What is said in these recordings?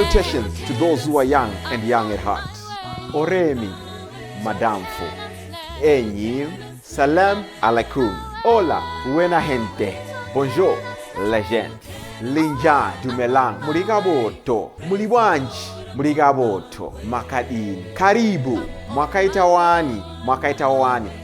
Salutations to those who are young and young at heart. Oremi, Madamfo, Enyi, Salam alaikum, Hola, buena gente, Bonjour, legend, Linja Dumelang, Murigaboto, Muliwanji, Murigaboto, Makadin, Karibu, Mwakaitawani,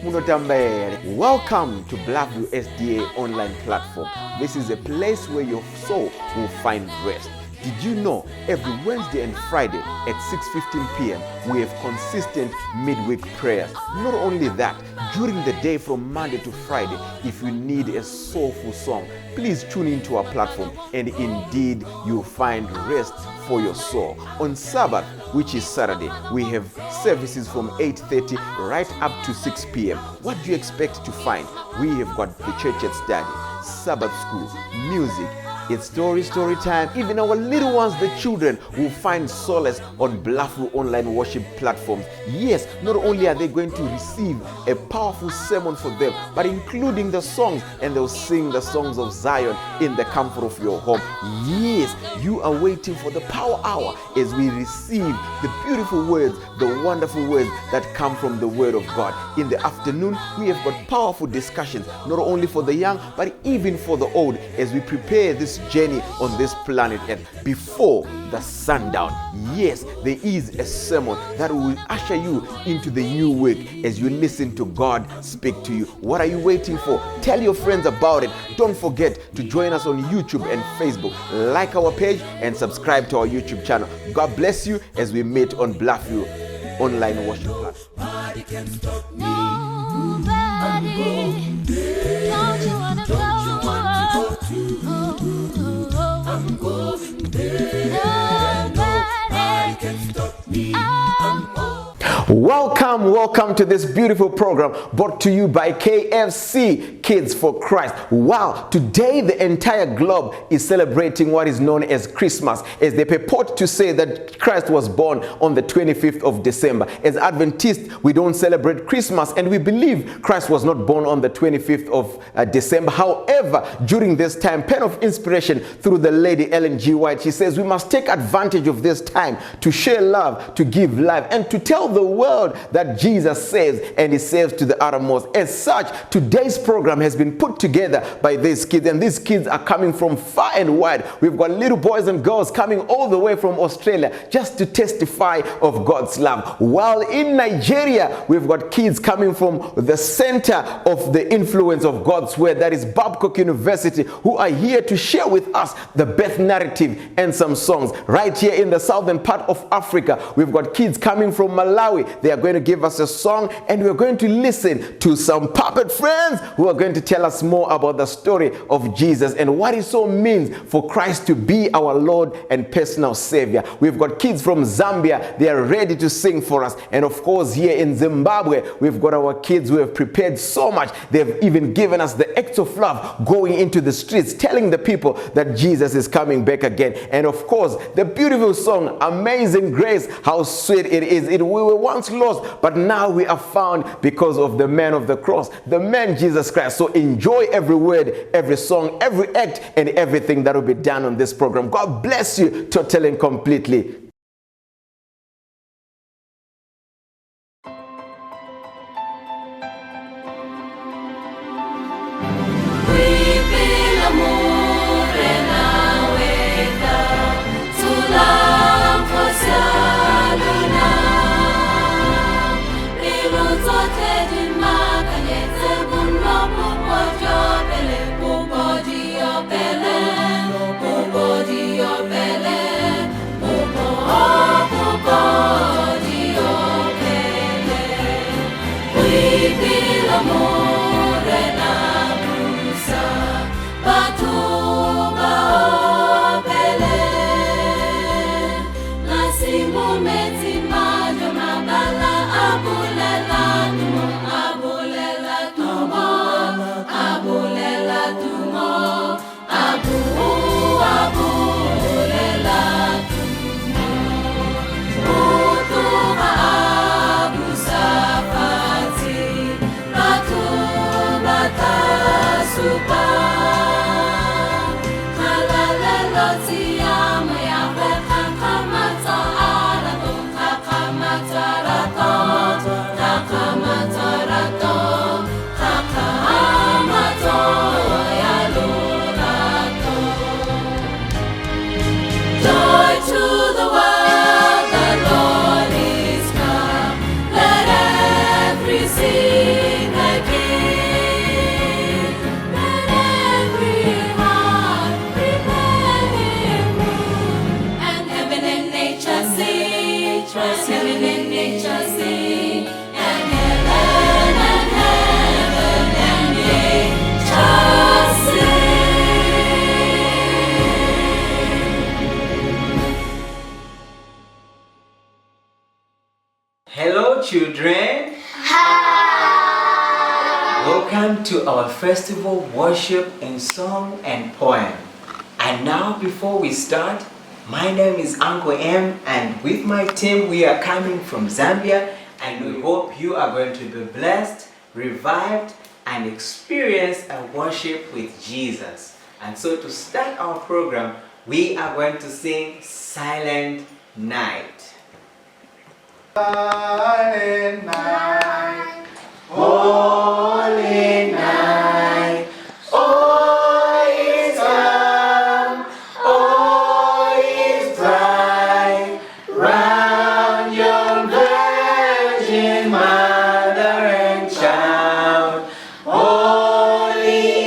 Munotambere. Welcome to Blackview SDA online platform. This is a place where your soul will find rest. Did you know every Wednesday and Friday at 6:15 p.m. we have consistent midweek prayers? Not only that, during the day from Monday to Friday, if you need a soulful song, please tune into our platform and indeed you'll find rest for your soul. On Sabbath, which is Saturday, we have services from 8:30 right up to 6 p.m. What do you expect to find? We have got the church at study, Sabbath school, music, it's story time. Even our little ones, the children, will find solace on Blackview online worship platforms. Yes, not only are they going to receive a powerful sermon for them, but including the songs, and they'll sing the songs of Zion in the comfort of your home. Yes, you are waiting for the power hour as we receive the beautiful words, the wonderful words that come from the word of God. In the afternoon, we have got powerful discussions, not only for the young, but even for the old, as we prepare this journey on this planet Earth before the sundown. Yes, there is a sermon that will usher you into the new week as you listen to God speak to you. What are you waiting for? Tell your friends about it. Don't forget to join us on YouTube and Facebook. Like our page and subscribe to our YouTube channel. God bless you as we meet on Blackview online worship platform. Nobody can stop me. Nobody. Don't you wanna go? I'm going there. Nobody can stop me. Welcome to this beautiful program brought to you by KFC, Kids for Christ. Wow, today the entire globe is celebrating what is known as Christmas, as they purport to say that Christ was born on the 25th of December. As Adventists, we don't celebrate Christmas and we believe Christ was not born on the 25th of December. However, during this time, pen of inspiration through the lady Ellen G. White, she says we must take advantage of this time to share love, to give life, and to tell the world that Jesus saves, and he saves to the uttermost. As such, today's program has been put together by these kids, and these kids are coming from far and wide. We've got little boys and girls coming all the way from Australia just to testify of God's love. While in Nigeria, we've got kids coming from the center of the influence of God's word, that is Babcock University, who are here to share with us the birth narrative and some songs. Right here in the southern part of Africa, we've got kids coming from Malawi. They are going to give us a song, and we're going to listen to some puppet friends who are going to tell us more about the story of Jesus and what it so means for Christ to be our Lord and personal Savior. We've got kids from Zambia. They are ready to sing for us. And of course, here in Zimbabwe, we've got our kids who have prepared so much. They've even given us the acts of love, going into the streets, telling the people that Jesus is coming back again. And of course, the beautiful song, Amazing Grace, how sweet it is. We were once lost, but now we are found because of the man of the cross, the man Jesus Christ. So enjoy every word, every song, every act, and everything that will be done on this program. God bless you totally and completely. Super sing again. Let every heart prepare Him room. And heaven and nature sing. Heaven and nature sing. And heaven and nature sing. Hello, children. Welcome to our festival worship in song and poem. And now, before we start, my name is Uncle M, and with my team, we are coming from Zambia, and we hope you are going to be blessed, revived, and experience a worship with Jesus. And so, to start our program, we are going to sing Silent Night. Silent night, holy night, all is calm, all is bright, round your Virgin Mother and Child, holy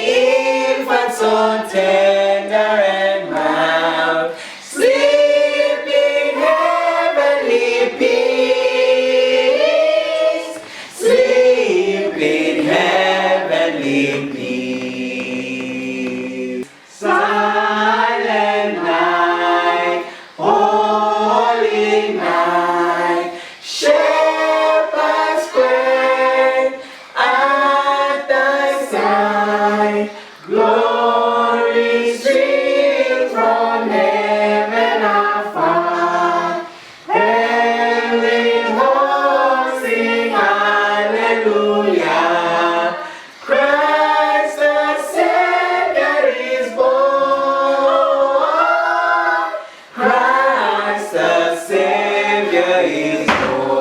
infant so tender and mild, sleep in heavenly peace, sleep in heavenly peace. Silent night, holy night, shepherds quail at thy side, glory streams from heaven afar, heavenly hosts sing hallelujah, Christ the Savior is born, Christ the Savior is born.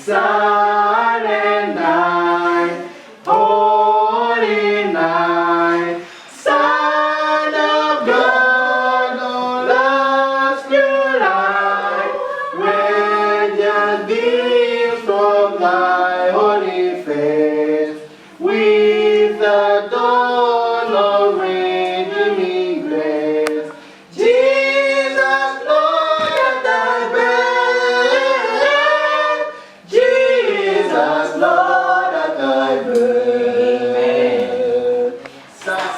Silent night, holy night, Son of God, oh last new light, radiant beams from thy holy face, with the dawn of redeeming grace. Jesus, Lord, at thy birth, Jesus, Lord, at thy birth.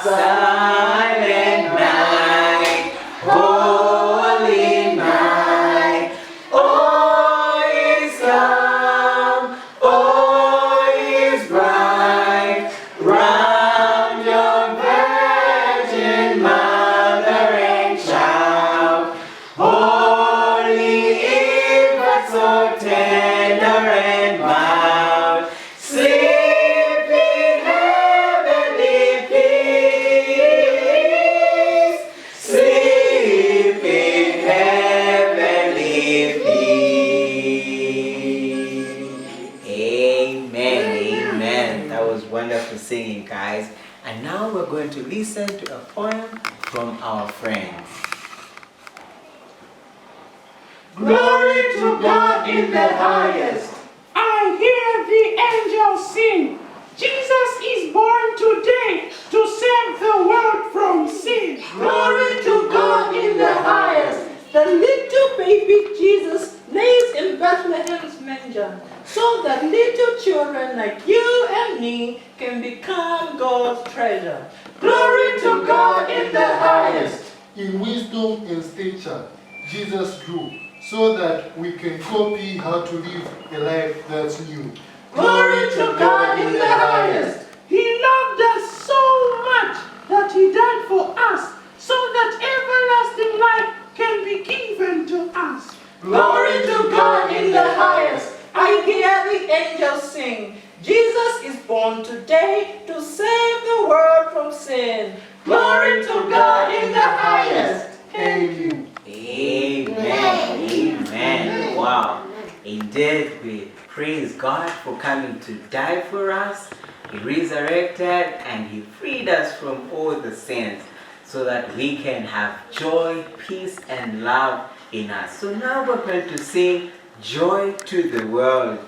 Silent night, holy night, all is calm, all is bright, round your Virgin Mother and Child, holy infant so tender and mild, sleep in heavenly peace, sleep in heavenly peace. Amen, amen. That was wonderful singing, guys. And now we're going to listen to a poem from our friends. Glory to God in the highest. I hear the angels sing. Jesus is born today to save the world from sin. Glory to God in the highest. The little baby Jesus lays in Bethlehem's manger, so that little children like you and me can become God's treasure. Glory to God in the highest. In wisdom and stature, Jesus grew, so that we can copy how to live a life that's new. Glory to God in the highest. He loved us so much that He died for us, so that everlasting life can be given to us. Glory to God in the highest. I hear the angels sing. Jesus is born today to save the world from sin. Glory to God in the highest. Thank you. Amen. Amen. Wow. Indeed, we praise God for coming to die for us. He resurrected and He freed us from all the sins so that we can have joy, peace, and love in us. So now we're going to sing Joy to the World.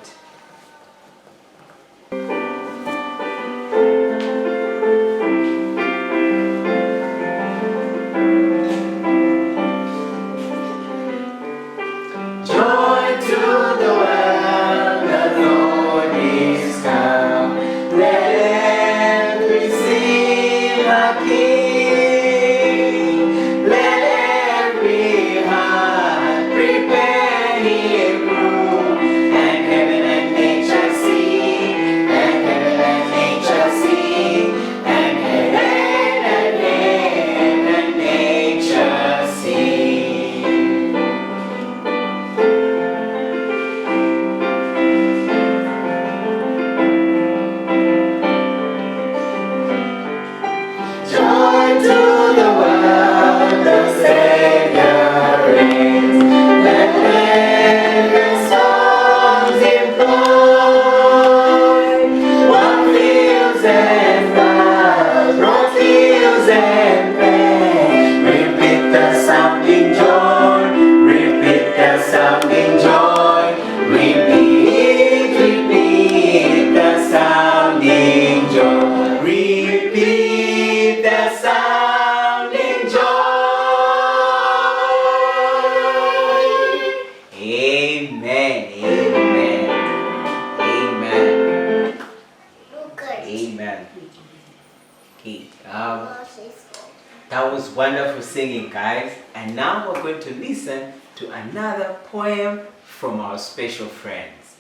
That was wonderful singing, guys. And now we're going to listen to another poem from our special friends.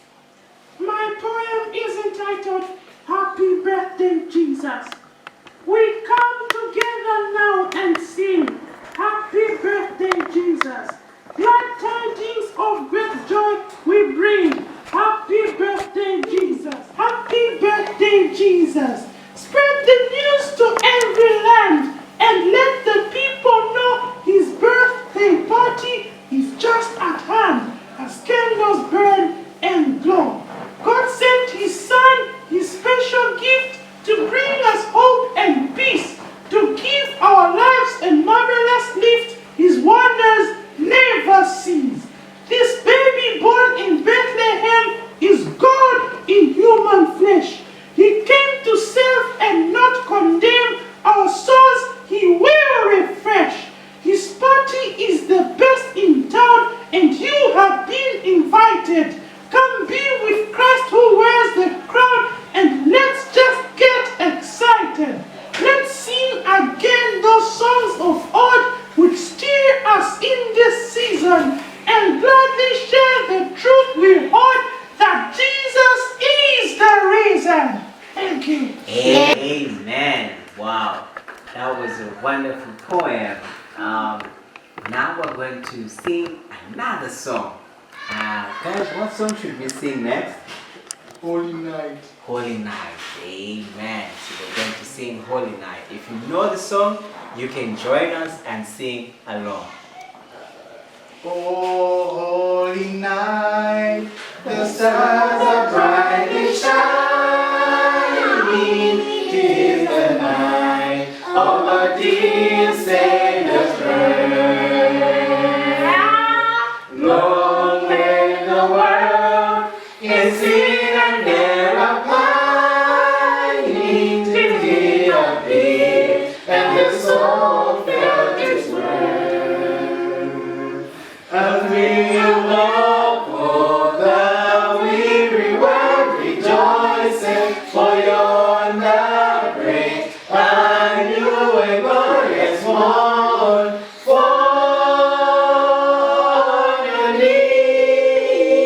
My poem is entitled Happy Birthday, Jesus. We come together now and sing Happy Birthday, Jesus. Glad tidings of great joy we bring. Happy birthday, Jesus. Happy birthday, Jesus. Spread the news to every land and let the people know his birthday party is just at hand as candles burn and glow. God sent his son, his special gift, to bring us hope and peace, to give our lives a marvelous lift. His wonders never cease. This baby born in Bethlehem is God in human flesh. He came to save and not condemn. Our souls he will refresh. His party is the best in town, and you have been invited. Come be with Christ who wears the crown, and let's just get excited. Let's sing again those songs of old which steer us in this season, and gladly share the truth we heard that Jesus is the reason. Thank you. Amen. Wow. That was a wonderful poem. Now we're going to sing another song. Guys, what song should we sing next? Holy night. Holy Night. Amen. So we're going to sing Holy Night. If you know the song, you can join us and sing along. Oh, holy night, the stars are brightly shining. 'Tis the night of our dear Savior's birth. Long may the world sing and never pining till he appeared and the soul felt his word. A thrill of hope, the weary world rejoicing, for yonder break a new and glorious morn. On your knees,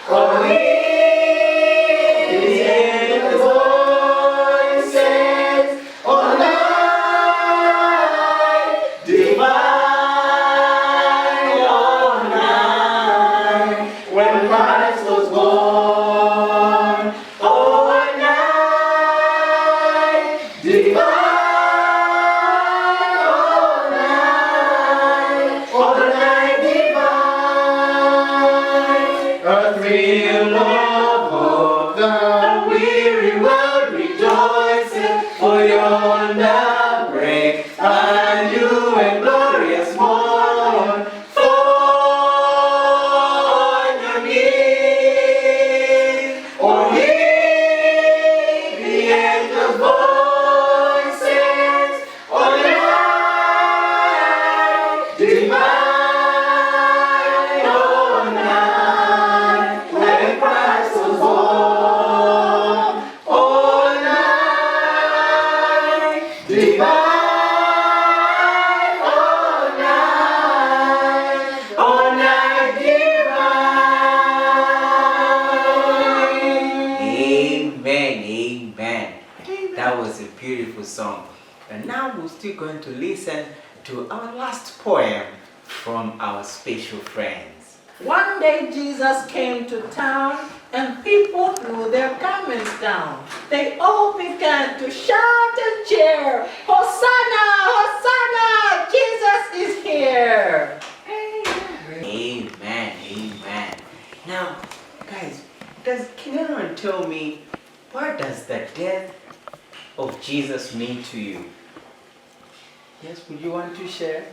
oh, hear the angel's voices, oh, night divine, oh, night when Christ was born, oh, night divine, oh, night divine, a thrill of hope, the weary world rejoicing, for yonder break a new and glorious morn. On your knees, oh, hear the angels' voices, oh, night divine, oh, night when Christ was born, oh, night divine, oh, night divine. Amen. Amen. That was a beautiful song. And now we're still going to listen to our last poem from our special friends. One day Jesus came to town and people threw their garments down. They all began to shout and cheer, Hosanna, Hosanna, Jesus is here. Amen. Amen. Now, guys, can anyone tell me, what does the death of Jesus mean to you? Yes, would you want to share?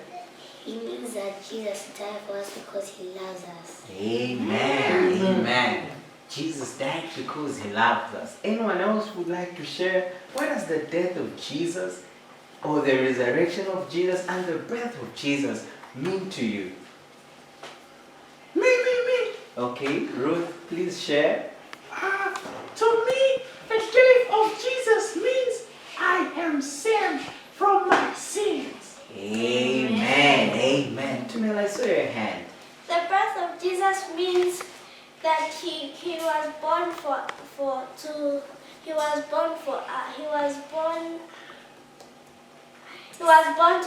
It means that Jesus died for us because he loves us. Amen. Amen. Jesus died because he loves us. Anyone else would like to share, what does the death of Jesus or the resurrection of Jesus and the birth of Jesus mean to you? Me. Okay, Ruth, please share. To me, the death of Jesus means I am saved from my sin. birth of Jesus means that he was born to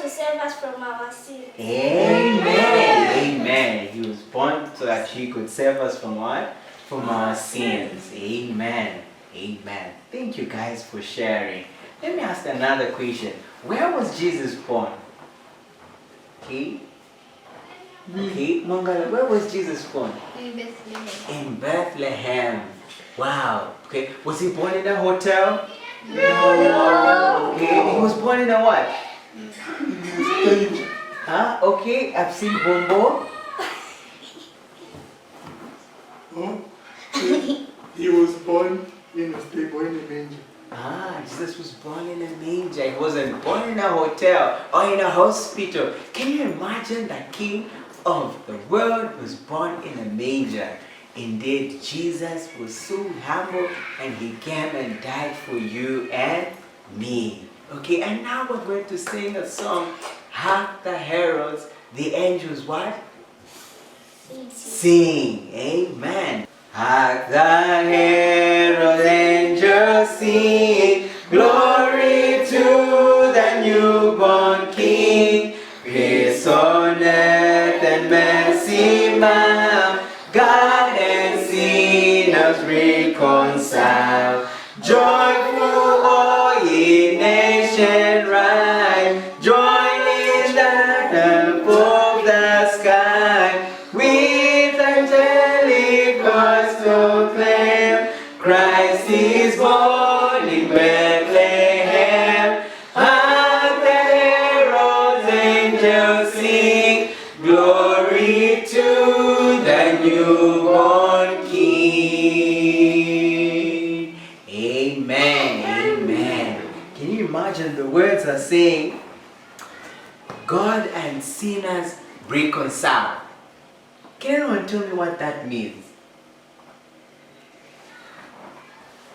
save us from our sins. Amen. Amen. He was born so that he could save us from what? From our sins. Amen. Amen. Thank you guys for sharing. Let me ask another question. Where was Jesus born? Okay. Okay, Mongala, where was Jesus born? In Bethlehem. In Bethlehem. Wow. Okay. Was he born in a hotel? No. Okay. He was born in a what? Huh? Okay. I've seen Bombo. He was born in a stable, in a manger. Ah, Jesus was born in a manger. He wasn't born in a hotel or in a hospital. Can you imagine the King of the world was born in a manger? Indeed, Jesus was so humble and he came and died for you and me. Okay, and now we're going to sing a song. Hark the heralds, the angels what? Sing. Amen. Hark the herald angels sing, glory to the newborn King. Peace on earth and mercy mild, God and sinners reconcile. Joyful all ye nations rise, join in the help of the sky. With angelic voice proclaim, Christ is born in Bethlehem. Hark the heralds angels sing, glory to the newborn King. Amen. Amen. Can you imagine the words are saying, God and sinners reconcile? Can anyone tell me what that means?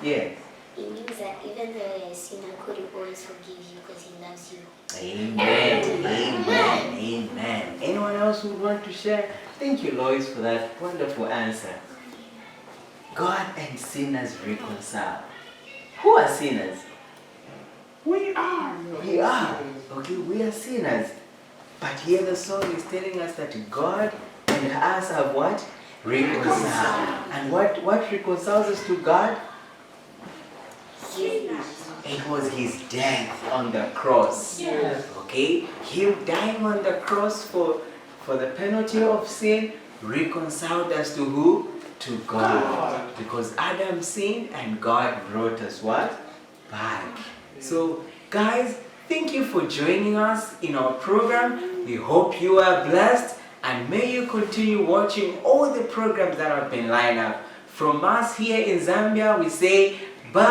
Yes. It means that even though you're a sinner, God will always forgive you because he loves you. Amen. Amen. Amen. Anyone else who would want to share? Thank you, Lois, for that wonderful answer. God and sinners reconcile. Who are sinners? We are. We are. Okay, we are sinners. But here the song is telling us that God and us have what? Reconciled. And what reconciles us to God? It was his death on the cross. Yes. Okay? Him dying on the cross for the penalty of sin reconciled us to who? To God. Because Adam sinned and God brought us what? Back. So, guys, thank you for joining us in our program. We hope you are blessed and may you continue watching all the programs that have been lined up. From us here in Zambia, we say bye.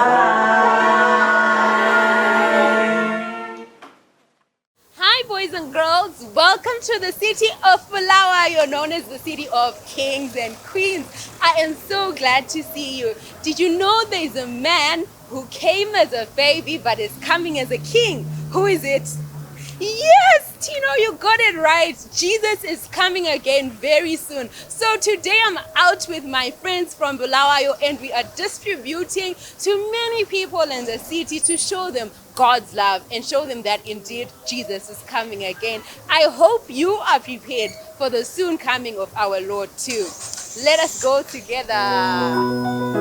Hi boys and girls, welcome to the city of Bulawayo, known as the city of kings and queens. I am so glad to see you. Did you know there is a man who came as a baby but is coming as a king? Who is it? Yes, Tino, you got it right. Jesus is coming again very soon. So today I'm out with my friends from Bulawayo and we are distributing to many people in the city to show them God's love and show them that indeed Jesus is coming again. I hope you are prepared for the soon coming of our Lord too. Let us go together.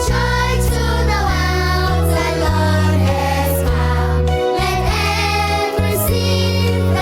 Joy to the world, the Lord has come. Let every sin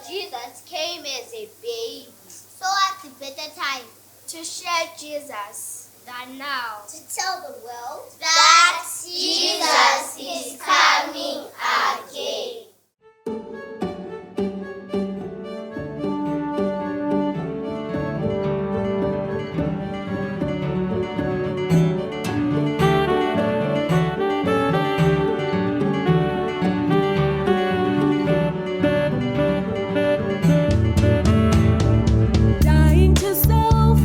Jesus came as a baby. So at a better time to share Jesus than now. To tell the world that Jesus is coming again. Dying to self,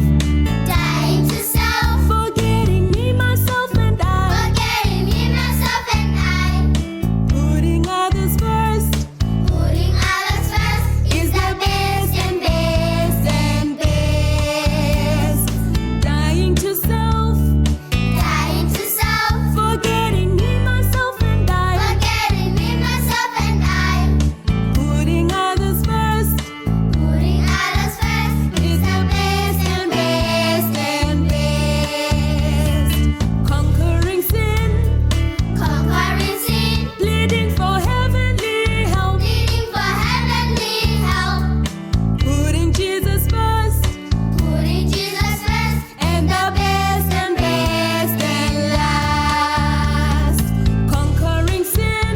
Dying to self, forgetting me, myself, and I. forgetting me, myself, and I. Putting others first Putting others first is the best and best and best. Dying to self, dying to self, forgetting me, myself, and I. forgetting me, myself, and I. Putting others first Putting others first is the best and best and best. Conquering sin, conquering sin, pleading for heavenly help. pleading for heavenly help. Putting Jesus first Putting Jesus first and the best and best and last. Conquering sin,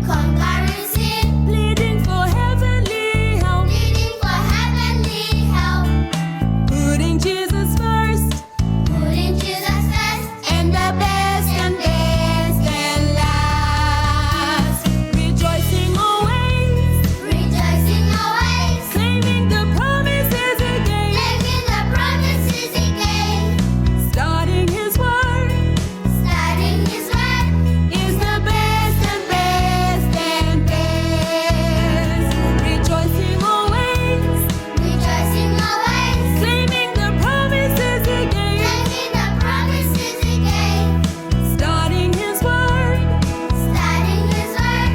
conquering sin, pleading for heavenly help. pleading for heavenly help. Putting Jesus first Putting Jesus first and the best and best and last. Rejoicing always, rejoicing always, claiming the promises again. claiming the promises again. Starting His word Starting His word is the best and best and best. Rejoicing always, rejoicing always, claiming the promises again. claiming the promises again. Starting His word Starting His word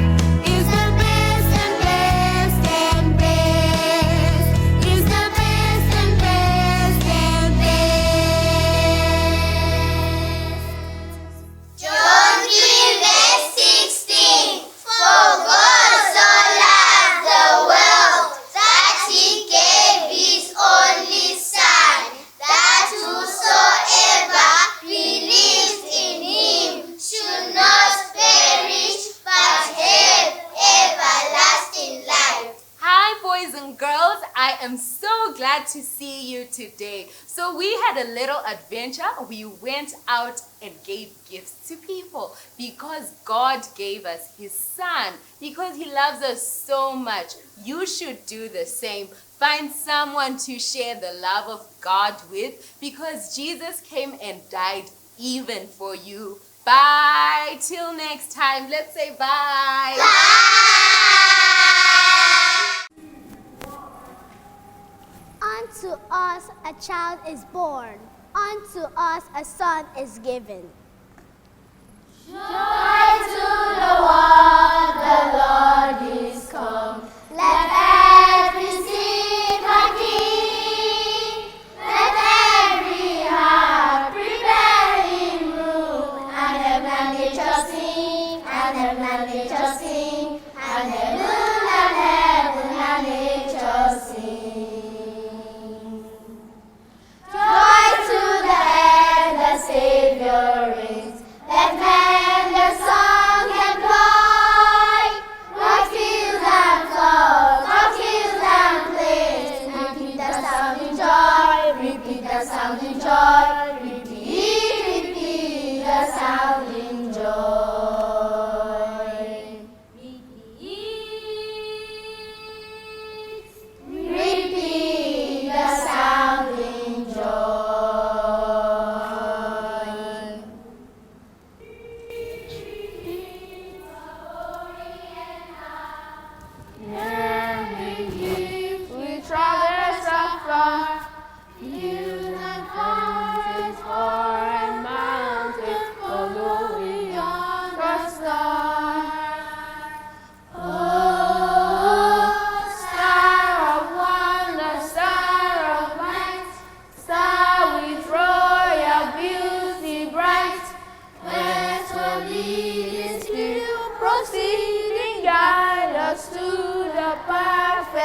is the best and best and best. Is the best and best and best. John 3 verse 16. For God so loved the world that He gave His only Son, that whosoever believes in Him should not perish but have everlasting life. Hi, boys and girls. I am so glad to see you today. So we had a little adventure. We went out and gave gifts to people because God gave us His Son, because He loves us so much. You should do the same. Find someone to share the love of God with, because Jesus came and died even for you. Bye. Till next time. Let's say bye. Unto us a child is born, unto us a son is given. Joy to the world, the Lord is come. Let earth receive her King. Let every heart prepare Him room. And heaven and nature sing, and heaven and nature sing, and heaven and nature sing. Joy to the earth, the Savior reigns. Let man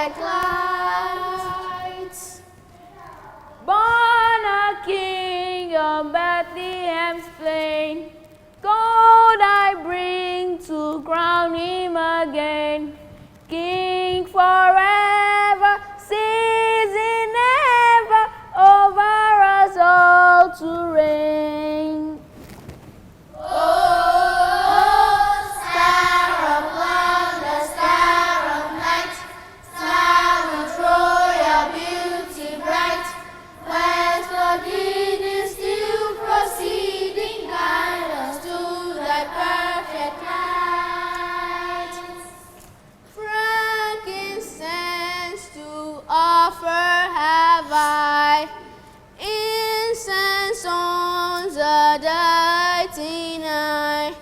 perfect light. Born a king on Bethlehem's plain, gold I bring to crown him again. King forever, season ever, over us all to reign. Star of wonder, star of light, star with royal beauty bright, westward leading, still proceeding, guide us to thy perfect light. Frankincense to offer have I, incense on the dirty night.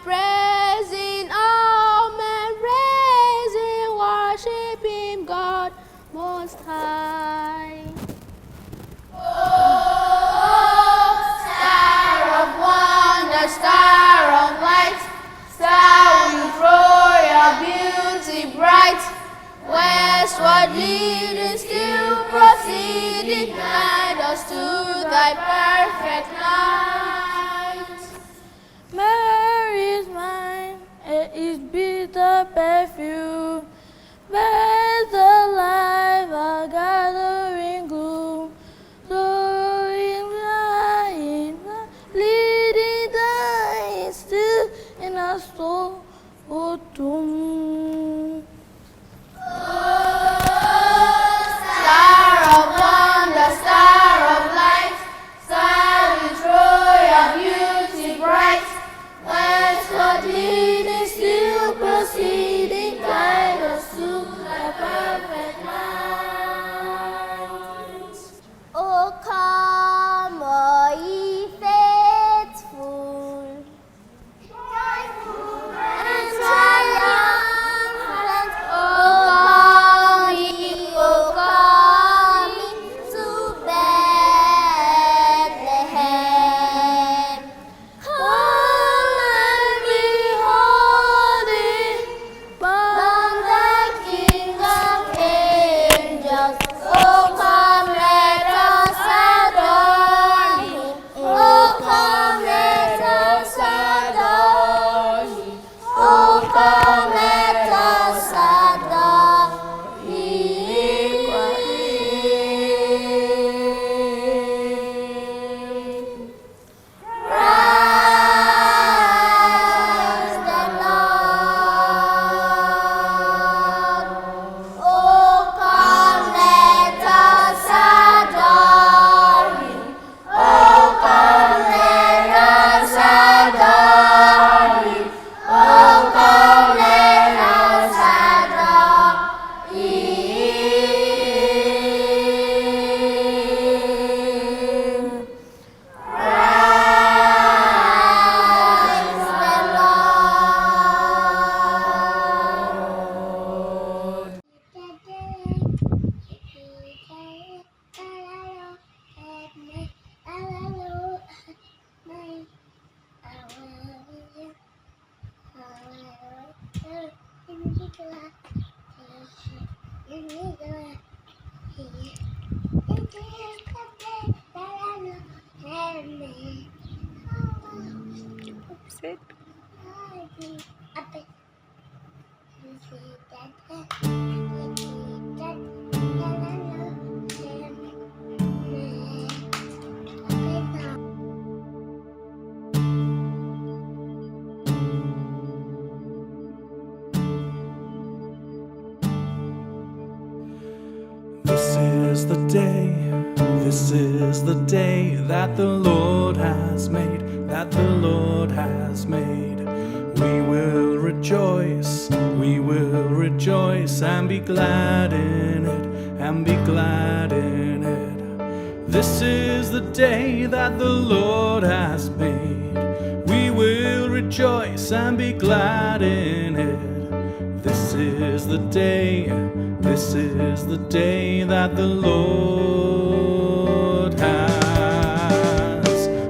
Praising all men, praising, worshiping God Most High. Oh, star of wonder, star of light, star with royal beauty bright, westward leading, still proceeding, guide us to thy perfect light. Mary's mine, it is bitter perfume, better life, a gathering gloom, sorrowing lying, leading dying, still in a soul or tomb. Star of wonder, star of light, star with royal beauty bright, westward leading, still proceeding, guide us to thy perfect light. Oh, come, all ye faithful, and triumphant, oh, come to Bethlehem. Come and behold it, born the King of angels. Oh, come, let us adore him. Oh, come, let us adore him. Oh, come, let us adore him. Praise the Lord. Oh, come, let us adore him. Oh, come, let us adore him. Oh, come, let us adore him. Praise the Lord. This is the day that the Lord has made, that the Lord has made. We will rejoice and be glad in it, and be glad in it. This is the day that the Lord has made. We will rejoice and be glad in it. This is the day that the Lord has made.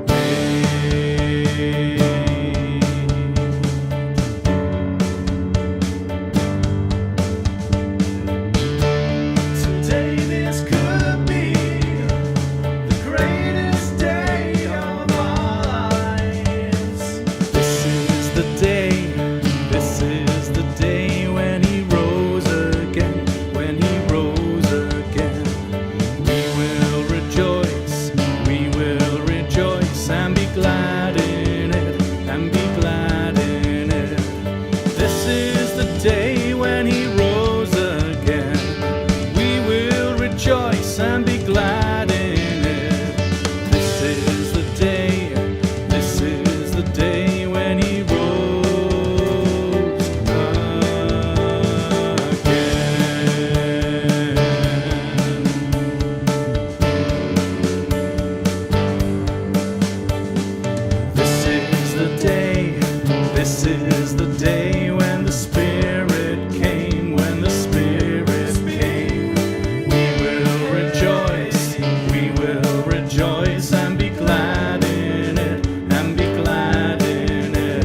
rejoice and be glad in it, and be glad in it.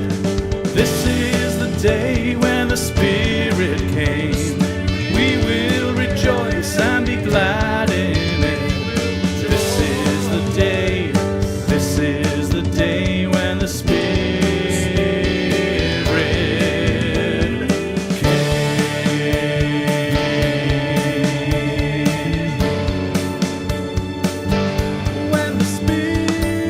This is the day when the Spirit came. We will rejoice and be glad in it. This is the day, this is the day when the Spirit came. When the Spirit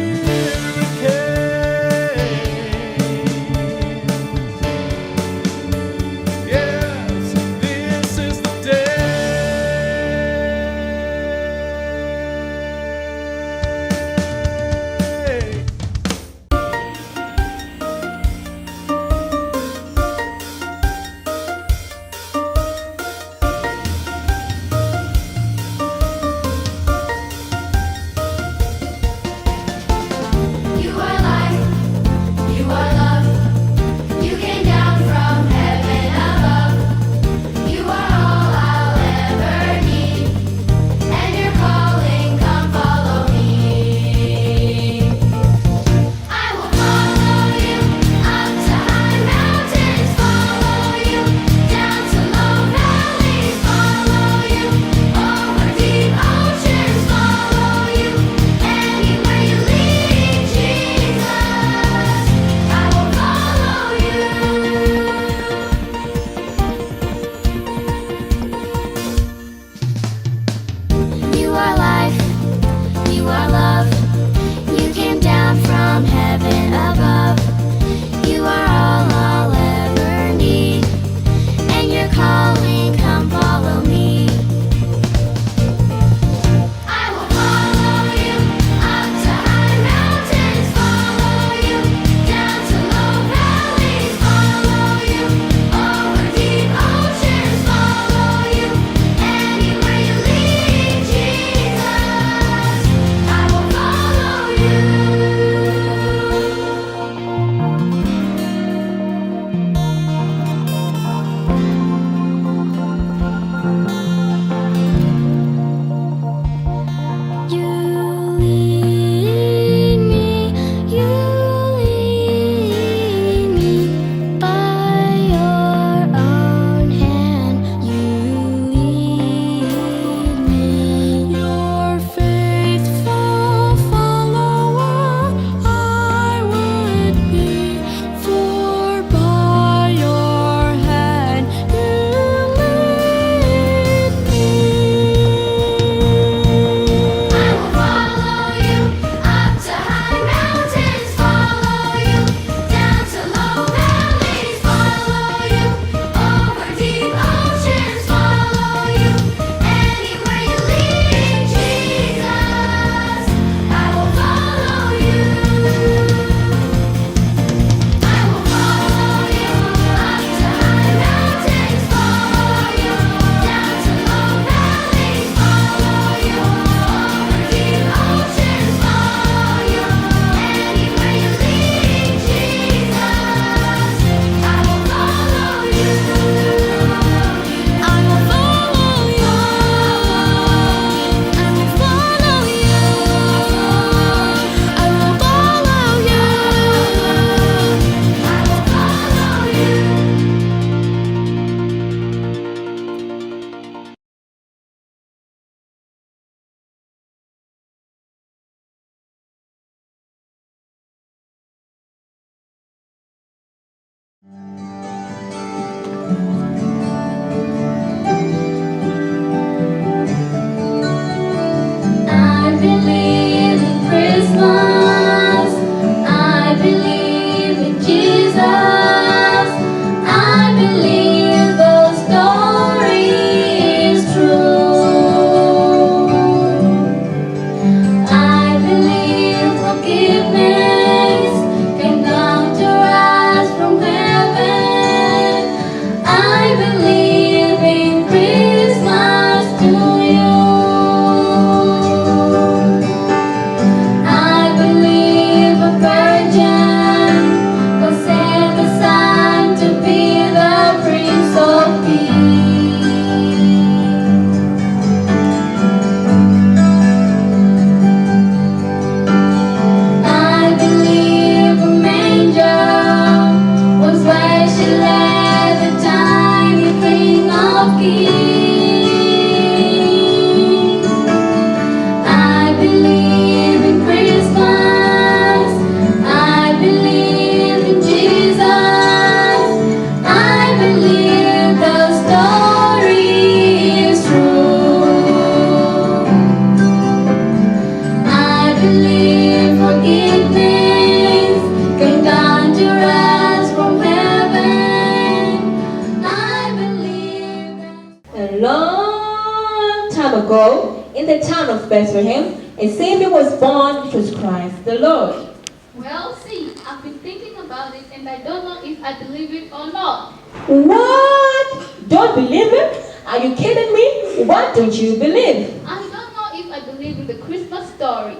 So, in the town of Bethlehem, a Savior was born, which was Christ the Lord. Well, see, I've been thinking about it and I don't know if I believe it or not. What? Don't believe it? Are you kidding me? What don't you believe? I don't know if I believe in the Christmas story.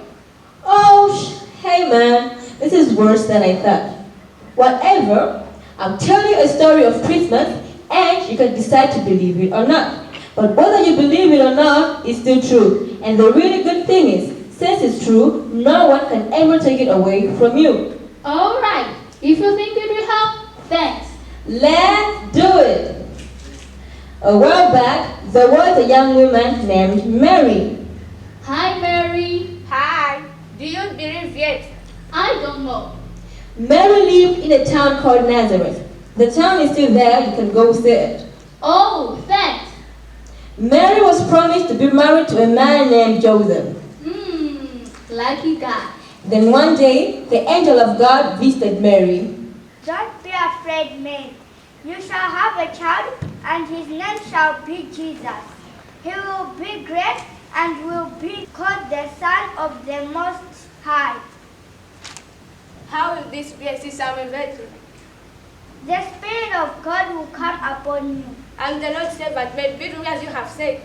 Oh, hey man, this is worse than I thought. Whatever, I'll tell you a story of Christmas and you can decide to believe it or not. But whether you believe it or not is still true. And the really good thing is, since it's true, no one can ever take it away from you. All right, if you think it will help, thanks. Let's do it. A while back, there was a young woman named Mary. Hi, Mary. Hi. Do you believe yet? I don't know. Mary lived in a town called Nazareth. The town is still there, you can go see it. Oh, thanks. Mary was promised to be married to a man named Joseph. Lucky guy. Then one day, the angel of God visited Mary. Don't be afraid, Mary. You shall have a child, and his name shall be Jesus. He will be great and will be called the Son of the Most High. How will this be a Sesame Bethlehem? The Spirit of God will come upon you. And the Lord said, but made be as you have said.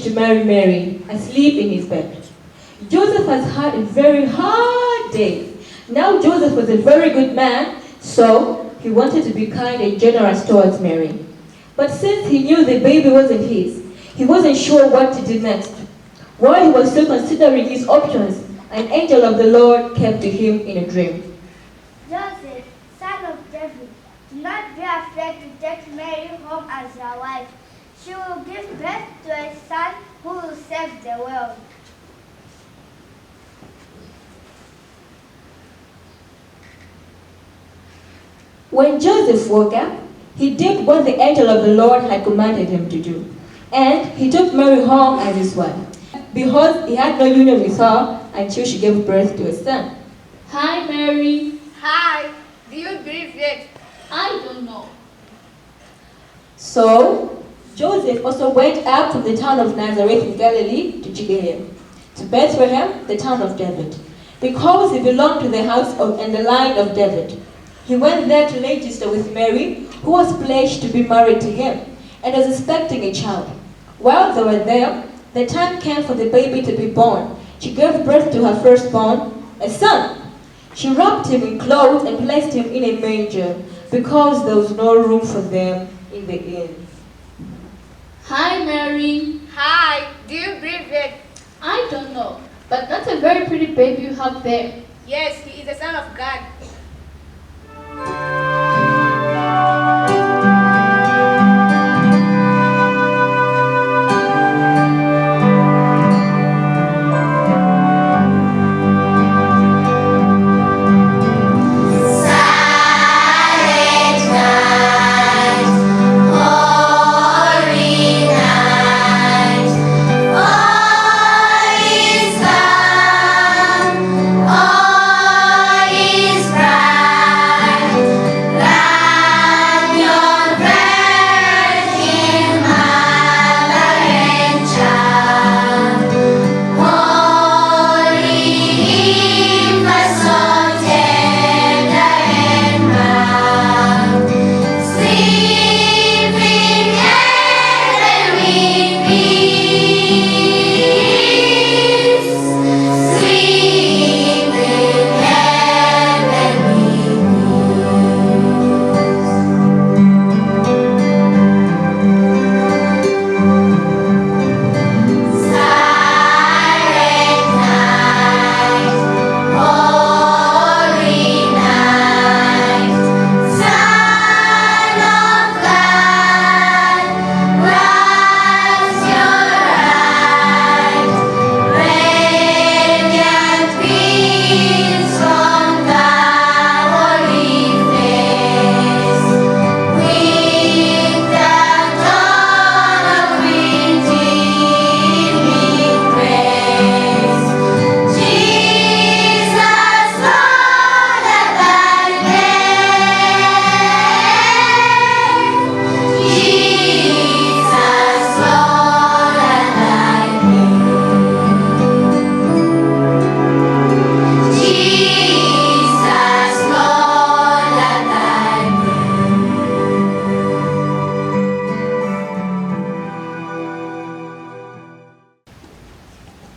To marry Mary, asleep in his bed. Joseph has had a very hard day. Now Joseph was a very good man, so he wanted to be kind and generous towards Mary. But since he knew the baby wasn't his, he wasn't sure what to do next. While he was still considering his options, an angel of the Lord came to him in a dream. Joseph, son of David, do not be afraid to take Mary home as your wife. She will give birth to a son who will save the world. When Joseph woke up, he did what the angel of the Lord had commanded him to do. And he took Mary home as his wife, because he had no union with her until she gave birth to a son. Hi, Mary. Hi. Do you believe yet? I don't know. So, Joseph also went up from the town of Nazareth in Galilee to Judea, to Bethlehem, the town of David, because he belonged to the house and the line of David. He went there to register with Mary, who was pledged to be married to him, and was expecting a child. While they were there, the time came for the baby to be born. She gave birth to her firstborn, a son. She wrapped him in clothes and placed him in a manger, because there was no room for them in the inn. Hi, Mary. Hi, do you breed red? I don't know, but that's a very pretty baby you have there. Yes, he is the son of God.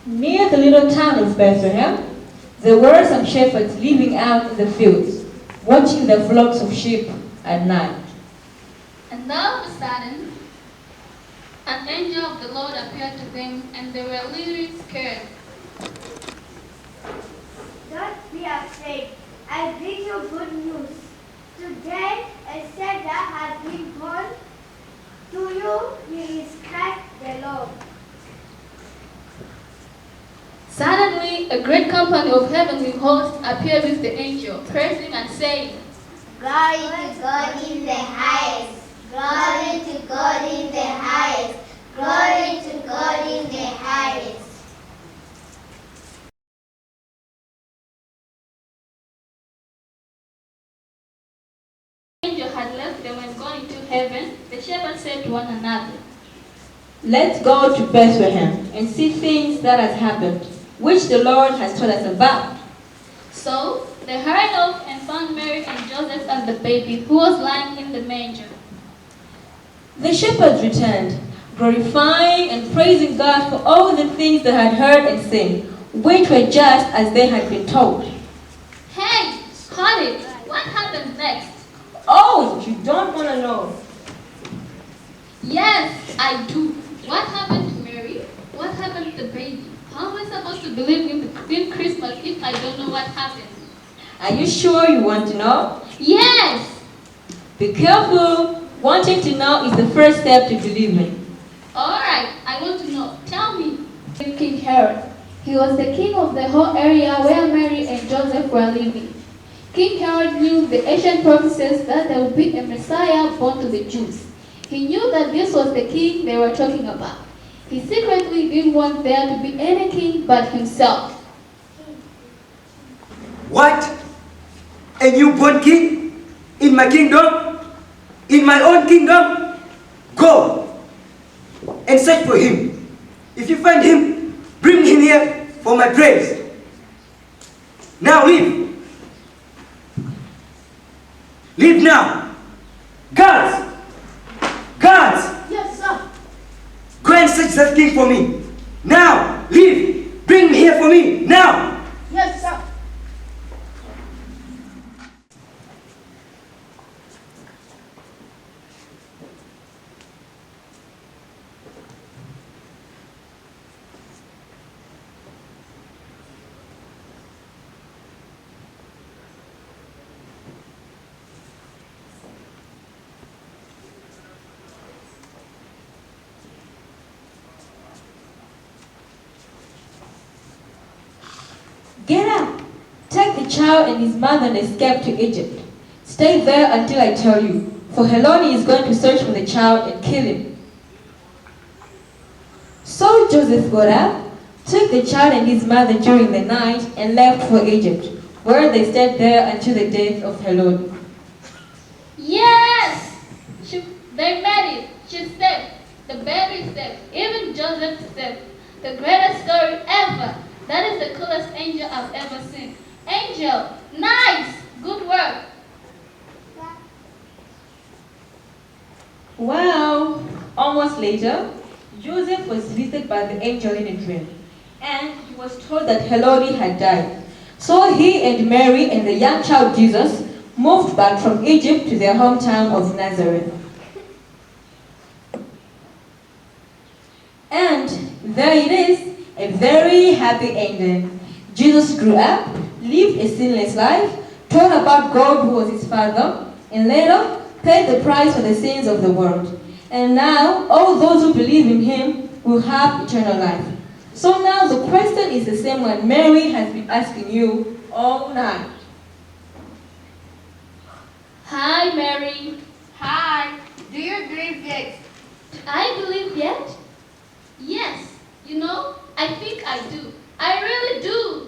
Near the little town of Bethlehem, there were some shepherds living out in the fields, watching their flocks of sheep at night. And all of a sudden, an angel of the Lord appeared to them, and they were really scared. Don't be afraid. I bring you good news. Today a Savior has been born. To you he is Christ the Lord. Suddenly, a great company of heavenly hosts appeared with the angel, praising and saying, Glory to God in the highest. Glory to God in the highest. Glory to God in the highest. The angel had left them and gone into heaven. The shepherds said to one another, Let's go to Bethlehem and see things that has happened, which the Lord has told us about. So they hurried off and found Mary and Joseph and the baby, who was lying in the manger. The shepherds returned, glorifying and praising God for all the things they had heard and seen, which were just as they had been told. Hey, hold it! What happened next? Oh, you don't want to know. Yes, I do. What happened to Mary? What happened to the baby? How am I supposed to believe in Christmas if I don't know what happened? Are you sure you want to know? Yes! Be careful. Wanting to know is the first step to believing. Alright, I want to know. Tell me. King Herod. He was the king of the whole area where Mary and Joseph were living. King Herod knew the ancient prophecies that there would be a Messiah born to the Jews. He knew that this was the king they were talking about. He secretly didn't want there to be any king but himself. What? A newborn king? In my kingdom? In my own kingdom? Go and search for him. If you find him, bring him here for my praise. Now leave. Leave now. Guards! Guards! Yes, sir. Go and search that king for me. Now, leave. Bring him here for me. Now. Yes, sir. Get up! Take the child and his mother and escape to Egypt. Stay there until I tell you, for Herod is going to search for the child and kill him. So Joseph got up, took the child and his mother during the night, and left for Egypt, where they stayed there until the death of Herod. Yes! They made it. She's safe. The baby is safe. Even Joseph is safe. The greatest story ever. That is the coolest angel I've ever seen. Angel, nice! Good work. Wow! Almost later, Joseph was visited by the angel in a dream, and he was told that Herod had died. So he and Mary and the young child Jesus moved back from Egypt to their hometown of Nazareth. And there it is, a very happy ending. Jesus grew up, lived a sinless life, told about God who was his father, and later paid the price for the sins of the world. And now, all those who believe in him will have eternal life. So now the question is the same one Mary has been asking you all night. Hi, Mary. Hi. Do you believe yet? I believe yet? Yes. You know, I think I do. I really do.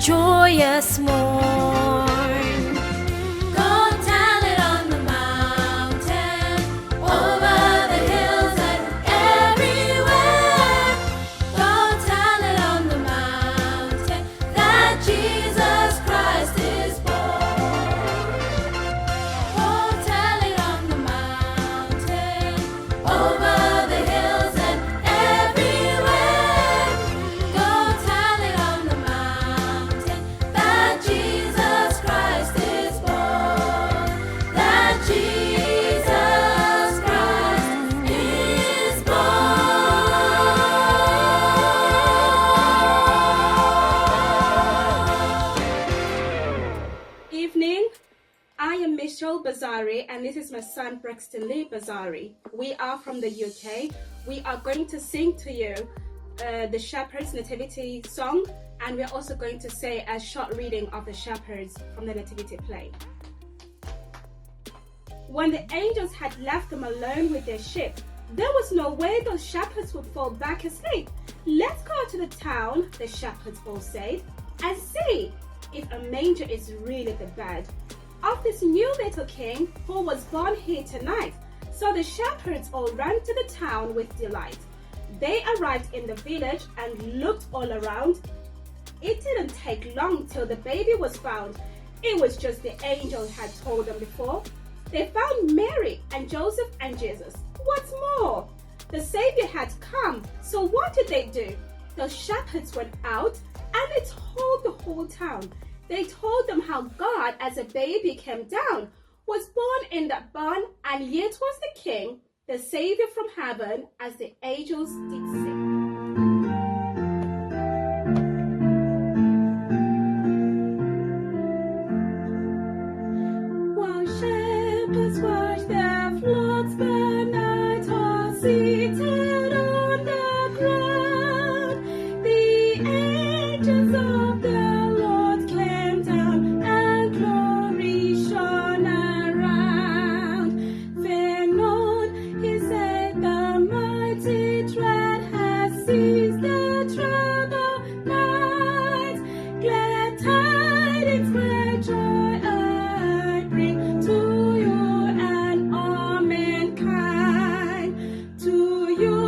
joyous morn. Go tell it on the mountain, over the hills and everywhere. Go tell it on the mountain that Jesus Christ is born. Go tell it on the mountain, over the hills and everywhere. Go tell it on the mountain that Jesus Christ is born. That Jesus Christ is born. Evening. I am Michelle Bazari and this is my son Braxton Lee Bazari. We are from the UK. We are going to sing to you the Shepherd's Nativity song, and we're also going to say a short reading of the Shepherds from the Nativity play. When the angels had left them alone with their sheep, there was no way those shepherds would fall back asleep. Let's go to the town, the shepherds all said, and see if a manger is really the bed of this new little king who was born here tonight. So the shepherds all ran to the town with delight. They arrived in the village and looked all around. It didn't take long till the baby was found. It was just the angel had told them before. They found Mary and Joseph and Jesus. What's more, the Savior had come. So what did they do? The shepherds went out and they told the whole town. They told them how God as a baby came down, was born in that barn, and yet was the King, the Savior from heaven, as the angels did sing. While shepherds watched their flocks by night, all seated on the ground, the angels of the Lord came down, and glory shone around. Fear not, he said, the mighty dread has seized the troubled night. Glad tidings, great joy I bring to you and all mankind. To you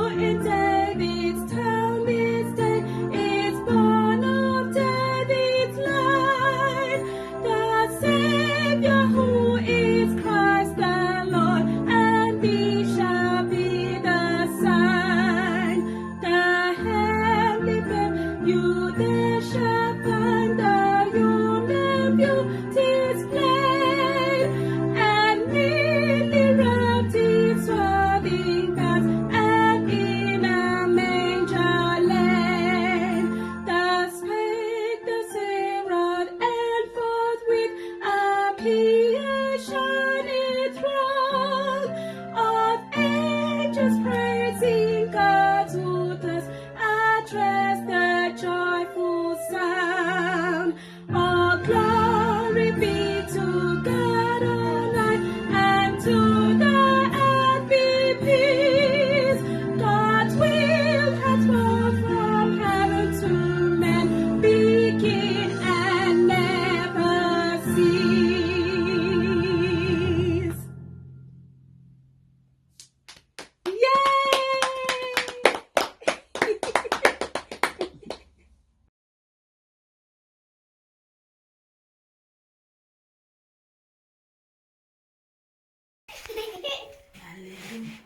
in David's town this day is born of David's line, the Savior who is Christ the Lord, and this shall be the sign. The heavenly babe you there shall find, the human beauty displayed, and neatly wrapped in swaddling bands, and in a manger laid. Thus spake the Herald, and forthwith appeared shining throng of angels praising God, who thus addressed the joyful sound. All glory be to God on high, and to the earth be peace. God's will has gone from heaven to men, begin and never cease.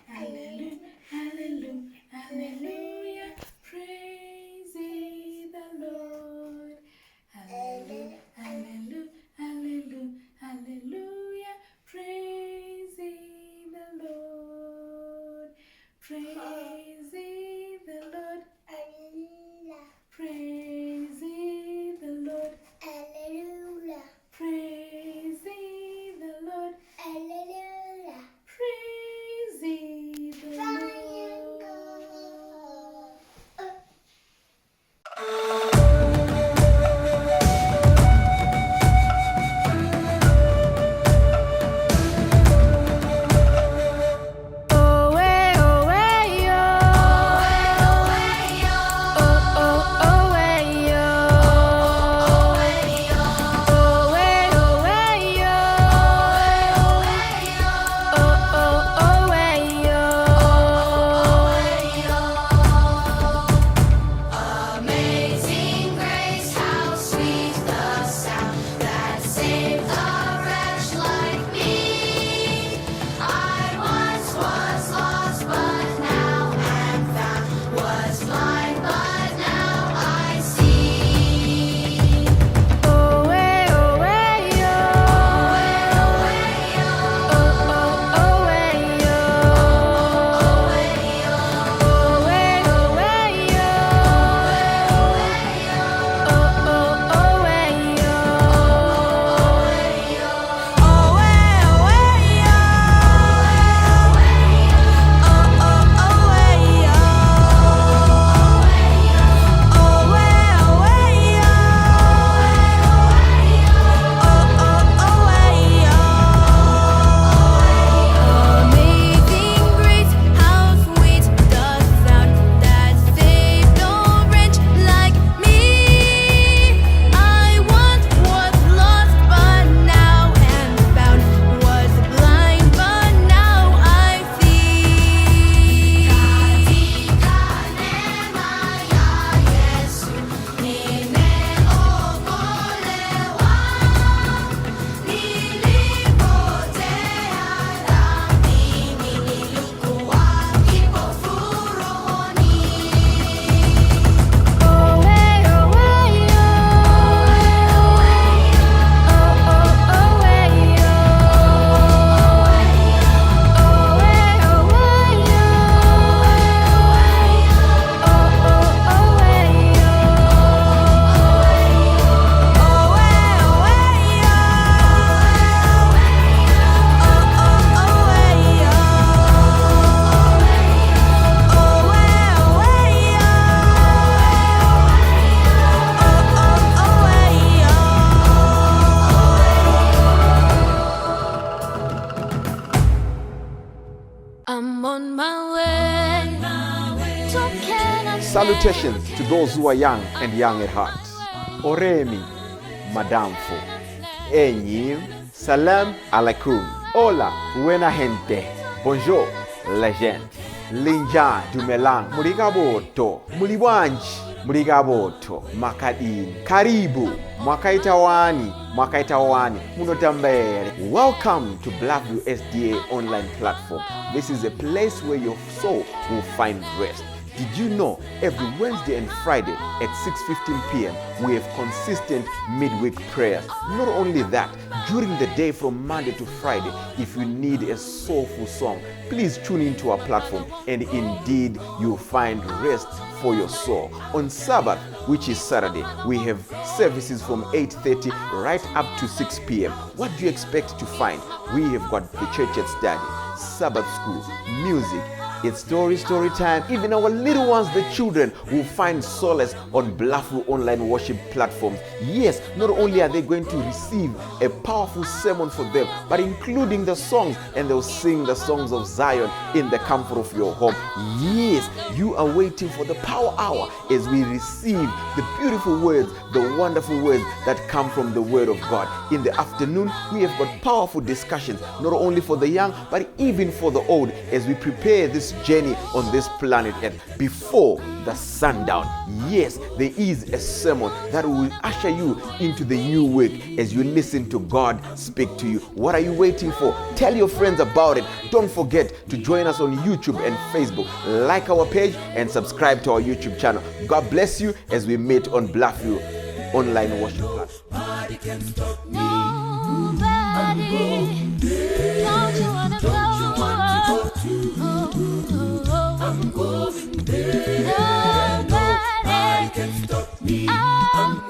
Hallelujah, hallelujah, hallelujah, praise ye the Lord. Hallelujah, hallelujah, hallelujah, hallelujah, praise ye the Lord. Praise ye the Lord. Hallelujah. Praise ye the Lord. Hallelujah. Praise ye the Lord. Hallelujah. Praise ye the Lord. salutations to those who are young and young at heart. Oremi, Madamfo. Enyim, Salam alaikum. Hola, buena gente. Bonjour, la gente. Linja dumelang. Muligaboto. Mulibwanji. Muligaboto. Makadini. Karibu. Mwakaitawani. Mwakaitawani. Munotambere. Welcome to Blackview SDA online platform. This is a place where your soul will find rest. Did you know every Wednesday and Friday at 6:15 p.m. we have consistent midweek prayers? Not only that, during the day from Monday to Friday, if you need a soulful song, please tune into our platform and indeed you'll find rest for your soul. On Sabbath, which is Saturday, we have services from 8:30 right up to 6 p.m. What do you expect to find? We have got the church at study, Sabbath school, music. It's story time. Even our little ones, the children, will find solace on Blackview online worship platforms. Yes, not only are they going to receive a powerful sermon for them, but including the songs, and they'll sing the songs of Zion in the comfort of your home. Yes, you are waiting for the power hour as we receive the beautiful words, the wonderful words that come from the Word of God. In the afternoon, we have got powerful discussions, not only for the young, but even for the old, as we prepare this journey on this planet Earth before the sundown. Yes, there is a sermon that will usher you into the new week as you listen to God speak to you. What are you waiting for? Tell your friends about it. Don't forget to join us on YouTube and Facebook. Like our page and subscribe to our YouTube channel. God bless you as we meet on Blackview online worship platform. Nobody can stop me. Nobody. Don't you wanna go? I'm going there. Nobody can stop me. I'm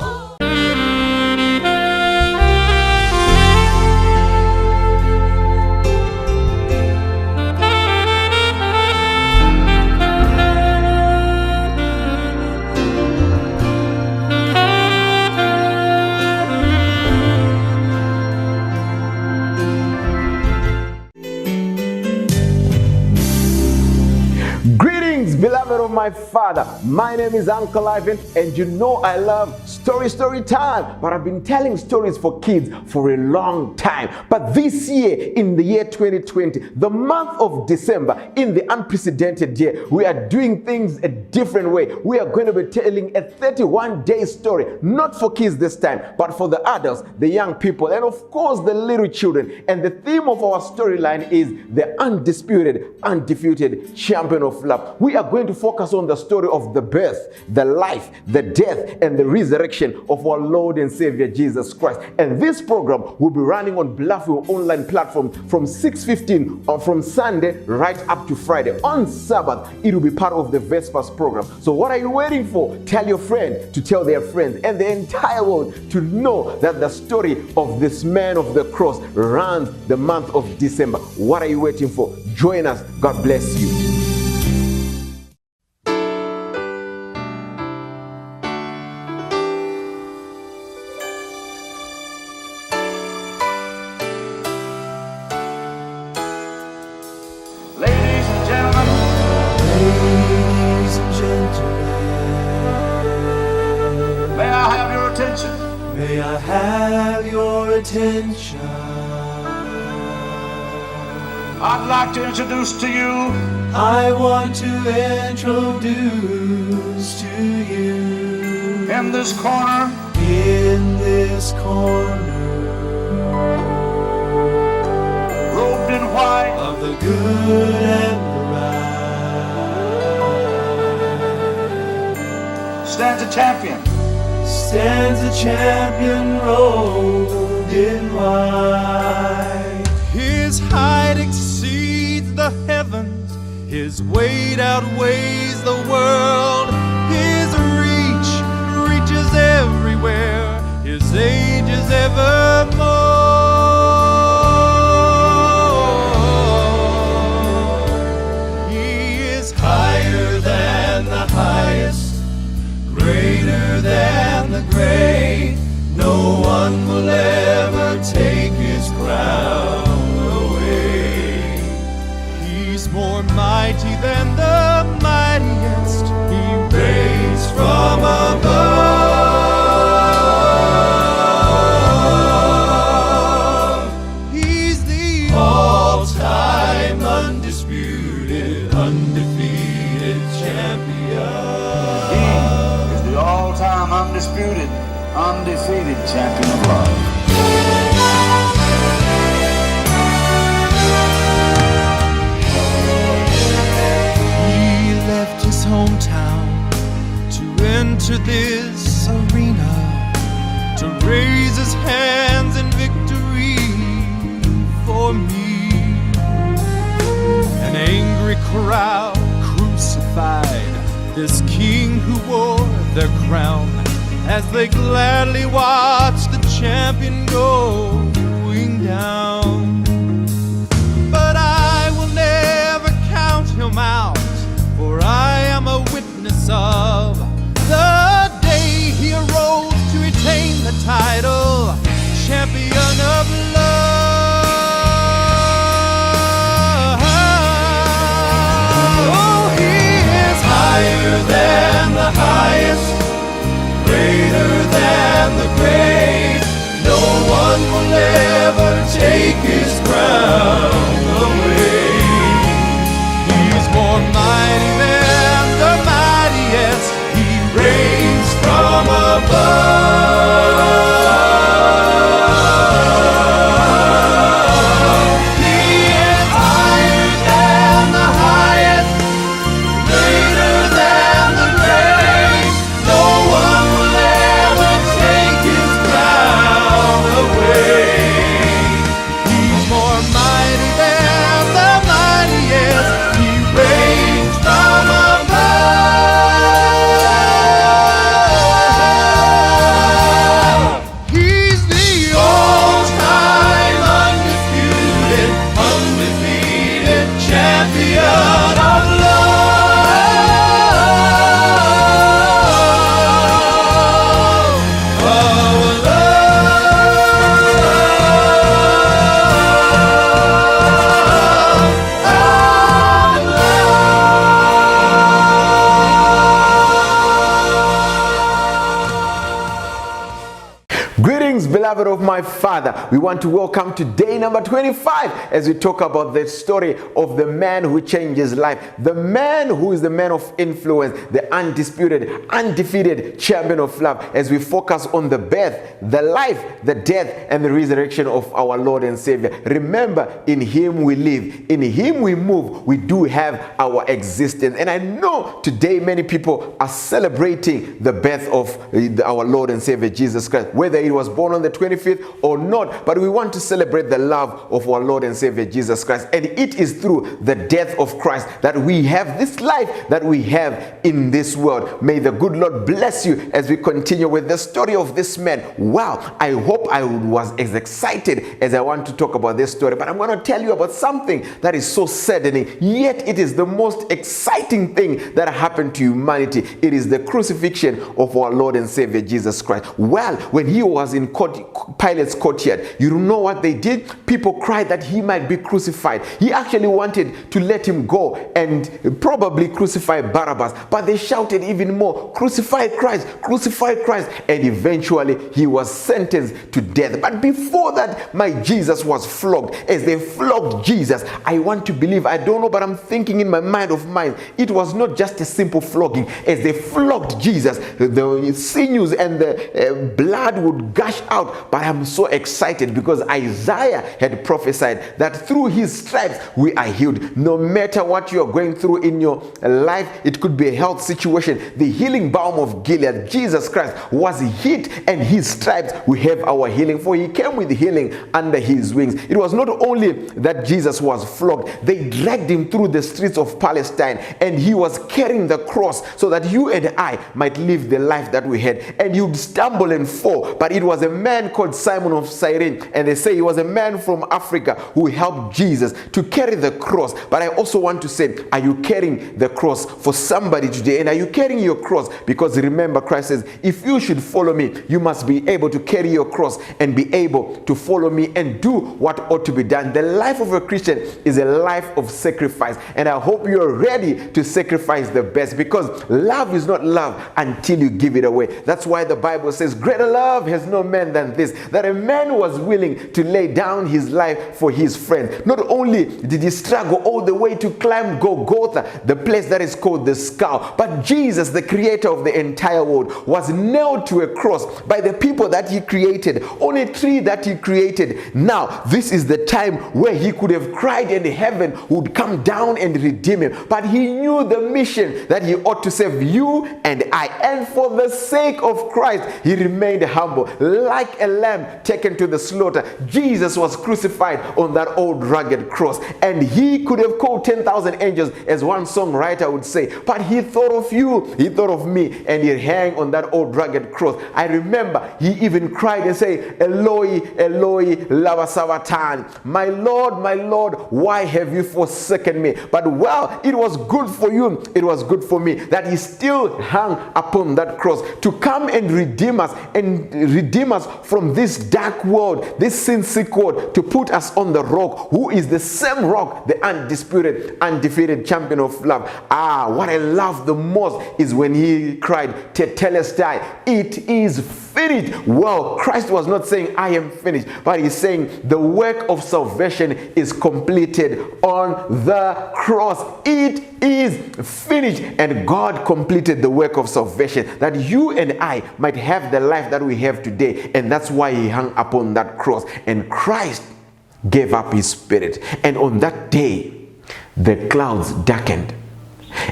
Beloved of my Father, my name is Uncle Ivan, and you know I love story time. But I've been telling stories for kids for a long time. But this year, in the year 2020, the month of December, in the unprecedented year, we are doing things a different way. We are going to be telling a 31-day story, not for kids this time, but for the adults, the young people, and of course the little children. And the theme of our storyline is the undisputed, undefeated champion of love. We are going to focus on the story of the birth, the life, the death, and the resurrection of our Lord and Savior Jesus Christ. And this program will be running on Blackview online platform from 6:15 or from Sunday right up to Friday. On Sabbath, it will be part of the Vespers program. So what are you waiting for? Tell your friend to tell their friends and the entire world to know that the story of this man of the cross runs the month of December. What are you waiting for? Join us. God bless you. May I have your attention? I'd like to introduce to you. I want to introduce to you. In this corner. In this corner. Robed in white. Of the good and the right. Stands a champion. Stands a champion robed in white. His height exceeds the heavens, his weight outweighs the world. His reach reaches everywhere, his age is evermore. He is higher than the highest, greater than the great. No one will ever take his crown away. He's more mighty than the mightiest. He undisputed, undefeated champion of love. He left his hometown to enter this arena, to raise his hands in victory for me. An angry crowd crucified this king who wore their crown, as they gladly watched the champion going down. But I will never count him out, for I am a witness of the day he arose to retain the title, champion of love. Oh, he is higher than the highest, greater than the great. No one will ever take his crown away. He's more mighty than the mightiest. He reigns from above. He is higher than the highest, greater than the great. No one will ever take his crown away. He's more mighty than the mightiest. He reigns from above. He's the all-time undisputed, undefeated champion of Greetings, beloved of my Father. We want to welcome to day number 25 as we talk about the story of the man who changed his life, the man who is the man of influence, the undisputed, undefeated champion of love, as we focus on the birth, the life, the death, and the resurrection of our Lord and Savior. Remember, in him we live, in him we move, we do have our existence. And I know today many people are celebrating the birth of our Lord and Savior Jesus Christ, whether he was born on the 25th or not, but we want to celebrate the love of our Lord and Savior Jesus Christ. And it is through the death of Christ that we have this life that we have in this world. May the good Lord bless you as we continue with the story of this man. Wow, I hope I was as excited as I want to talk about this story, but I'm going to tell you about something that is so saddening, yet it is the most exciting thing that happened to humanity. It is the crucifixion of our Lord and Savior Jesus Christ. Well, when he was in Pilate's courtyard, you know what they did? People cried that he might be crucified. He actually wanted to let him go and probably crucify Barabbas, but they shouted even more, crucify Christ, crucify Christ, and eventually he was sentenced to death. But before that, my Jesus was flogged. As they flogged Jesus, I want to believe, I don't know, but I'm thinking in my mind of mine, it was not just a simple flogging. As they flogged Jesus, the sinews and the blood would gush out. But I'm so excited because Isaiah had prophesied that through his stripes we are healed. No matter what you are going through in your life, it could be a health situation, the healing balm of Gilead, Jesus Christ, was hit, and his stripes we have our healing, for he came with healing under his wings. It was not only that Jesus was flogged, they dragged him through the streets of Palestine, and he was carrying the cross so that you and I might live the life that we had. And you'd stumble and fall, but it was a man called Simon of Cyrene, and they say he was a man from Africa who helped Jesus to carry the cross. But I also want to say, are you carrying the cross for somebody today? And are you carrying your cross? Because remember, Christ says, if you should follow me, you must be able to carry your cross and be able to follow me and do what ought to be done. The life of a Christian is a life of sacrifice, and I hope you're ready to sacrifice the best, because love is not love until you give it away. That's why the Bible says, greater love has no man man than this, that a man was willing to lay down his life for his friend. Not only did he struggle all the way to climb Golgotha, the place that is called the skull, but Jesus, the creator of the entire world, was nailed to a cross by the people that he created, on a tree that he created. Now, this is the time where he could have cried and heaven would come down and redeem him. But he knew the mission that he ought to save you and I. And for the sake of Christ, he remained humble. Like a lamb taken to the slaughter, Jesus was crucified on that old rugged cross. And he could have called 10,000 angels, as one songwriter would say. But he thought of you, he thought of me, and he hung on that old rugged cross. I remember he even cried and said, Eloi, Eloi, lama sabachthani. My Lord, why have you forsaken me? But well, it was good for you, it was good for me that he still hung upon that cross to come and redeem us from this dark world, this sin-sick world, to put us on the rock, who is the same rock, the undisputed, undefeated champion of love. What I love the most is when he cried, Tetelestai, it is finished. Well, Christ was not saying I am finished, but he's saying the work of salvation is completed on the cross. It is finished. And God completed the work of salvation that you and I might have the life that we have today. And that's why he hung upon that cross. And Christ gave up his spirit. And on that day, the clouds darkened.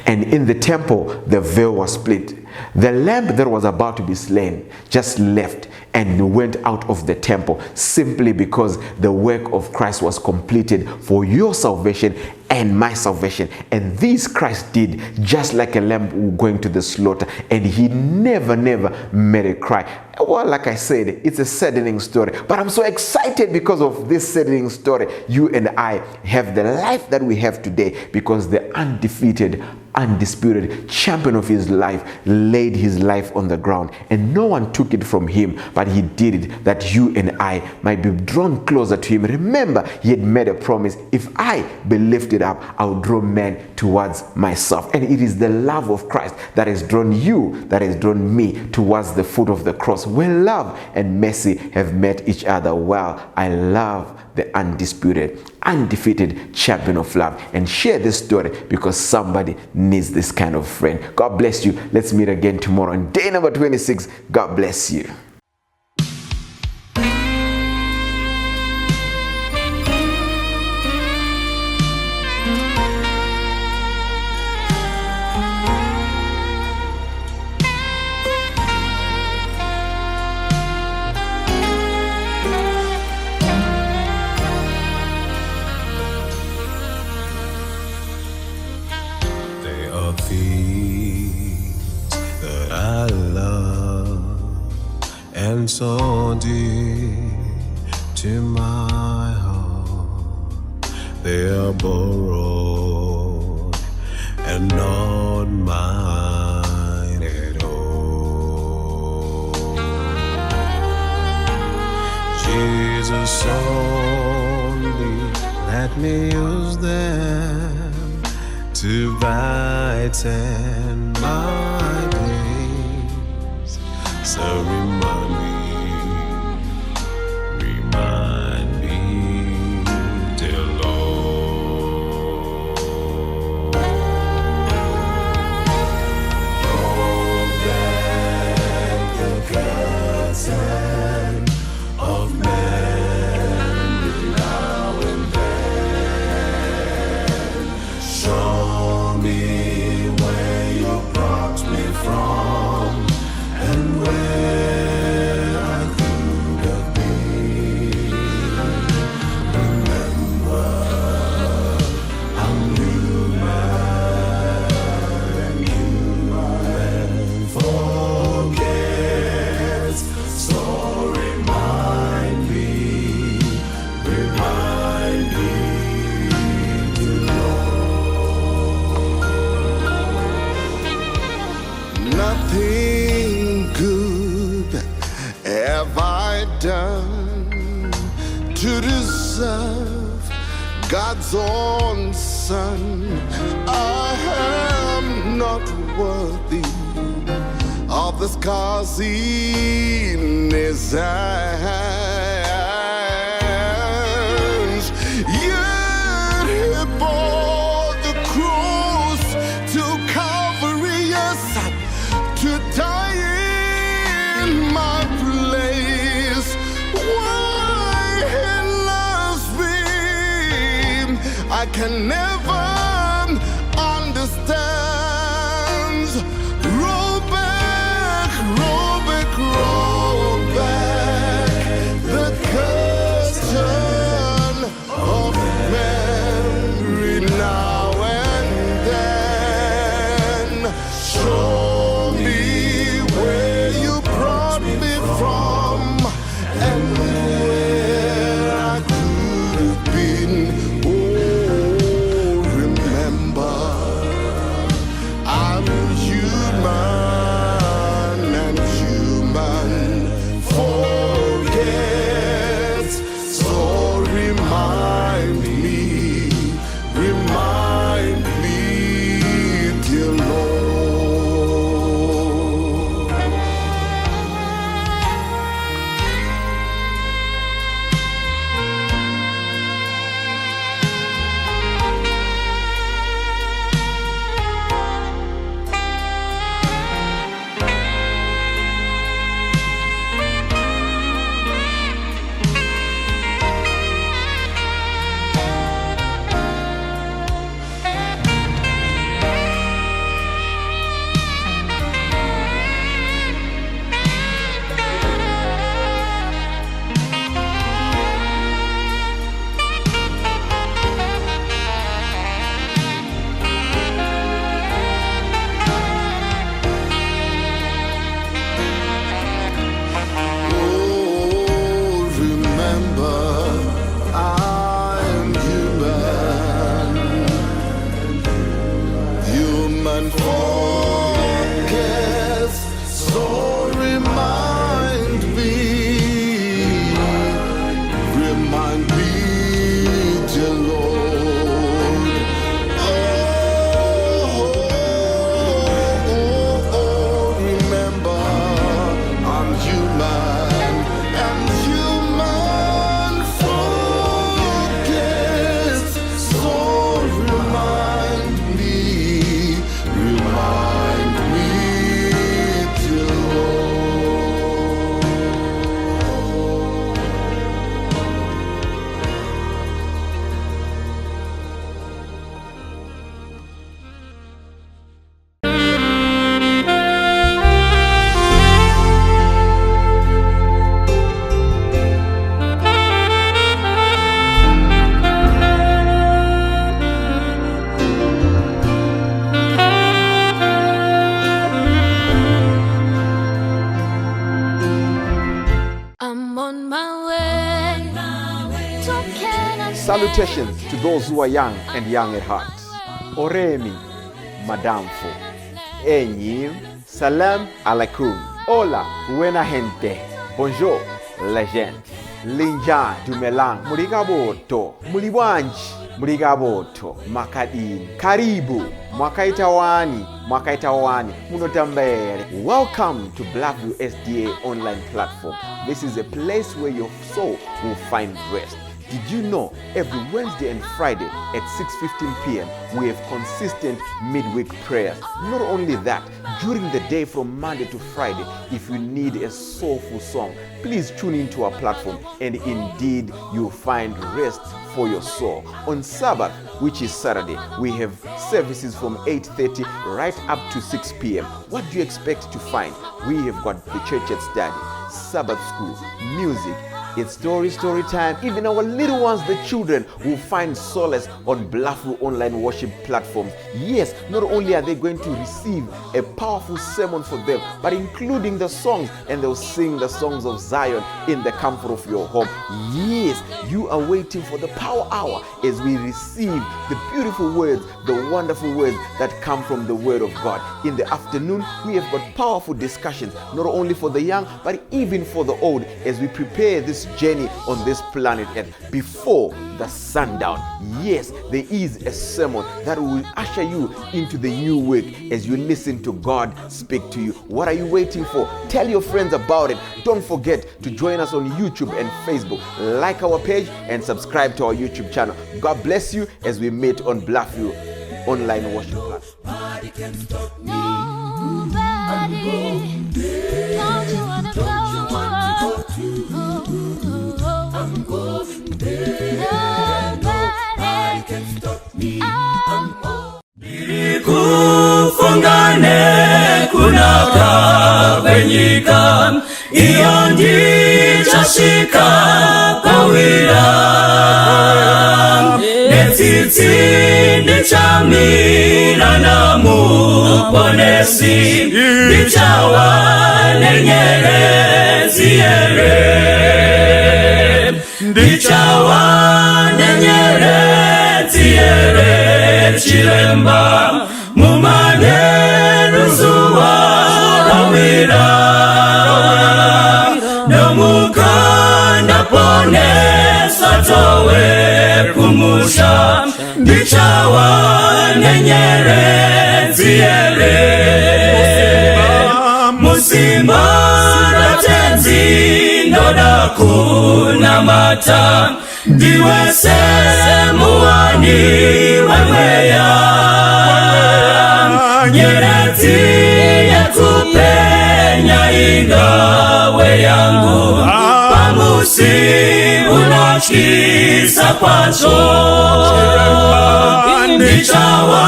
And in the temple, the veil was split. The lamb that was about to be slain just left and went out of the temple, simply because the work of Christ was completed for your salvation and my salvation. And this Christ did just like a lamb going to the slaughter, and he never made a cry. Well, like I said, it's a saddening story, but I'm so excited because of this saddening story. You and I have the life that we have today because the undefeated, undisputed champion of his life laid his life on the ground, and no one took it from him, but he did it that you and I might be drawn closer to him. Remember, he had made a promise: if I be lifted up, I'll draw men towards myself. And it is the love of Christ that has drawn you, that has drawn me towards the foot of the cross, where love and mercy have met each other. Well, I love the undisputed, undefeated champion of love, and share this story because somebody needs this kind of friend. God bless you. Let's meet again tomorrow on day number 26. God bless you. And so dear to my heart, they are borrowed and not mine at all. Jesus, only let me use them to brighten my days. So remind me, dear Lord. Hold back the curtain of memory now and then. Show me where you brought me from and where I could have been. Remember, I'm human, forget. So remind me, dear Lord. Nothing good have I done to deserve God's own Son. I am not worthy of of the scars in his hands. Yet he bore the cross to Calvary, yes, to die in my place. Why he loves me, I can never understand. Roll back, roll back, roll back the curtain of memory now and then. Show me where you brought me from and where I could have been. Oh, remember, I'm human and human forgets. So remind me, dear Lord. Human focus, so remind me, dear Lord. Oh, remember, I'm human and human focus, so remind me, dear Lord. I'm on my way to Canaan. Salutations to those who are young and young at heart. Oremi, Madamfo. Enyi, Salam alaikum. Hola, buena gente. Bonjour, legend. Linja dumelang. Murigaboto. Mulibwanji. Murigaboto. Makadini. Karibu. Mwakaitawani. Munotambere. Welcome to Blackview SDA online platform. This is a place where your soul will find rest. Did you know every Wednesday and Friday at 6:15 p.m. we have consistent midweek prayers? Not only that, during the day from Monday to Friday, if you need a soulful song, please tune into our platform and indeed you'll find rest for your soul. On Sabbath, which is Saturday, we have services from 8:30 right up to 6 p.m. What do you expect to find? We have got the church at study, Sabbath school, music, it's story time. Even our little ones, the children, will find solace on Blackview online worship platforms. Yes, not only are they going to receive a powerful sermon for them, but including the songs, and they'll sing the songs of Zion in the comfort of your home. Yes, you are waiting for the power hour as we receive the beautiful words, the wonderful words that come from the Word of God. In the afternoon, we have got powerful discussions, not only for the young, but even for the old, as we prepare this this journey on this planet Earth before the sundown. Yes, there is a sermon that will usher you into the new week as you listen to God speak to you. What are you waiting for? Tell your friends about it. Don't forget to join us on YouTube and Facebook. Like our page and subscribe to our YouTube channel. God bless you as we meet on Bluffview online worship class. Nobody, don't you wanna go? I'm going there. Nobody can stop me. Kufungane kunaka venyika iyo ndichashika pawira netiti ndichamira na muponesi ndichawa nenyerezi yere ndichawa nenyerezi yere chiremba mumane ruzuwa rawira nomukanda pone satowe kumusha ndichawa nenyerezi yere musimba natenzi ndoda kunamata ndiwese muwani weweya nyerezi yakupenya ingawe yangu pamusi unachisa kwacho ndichawa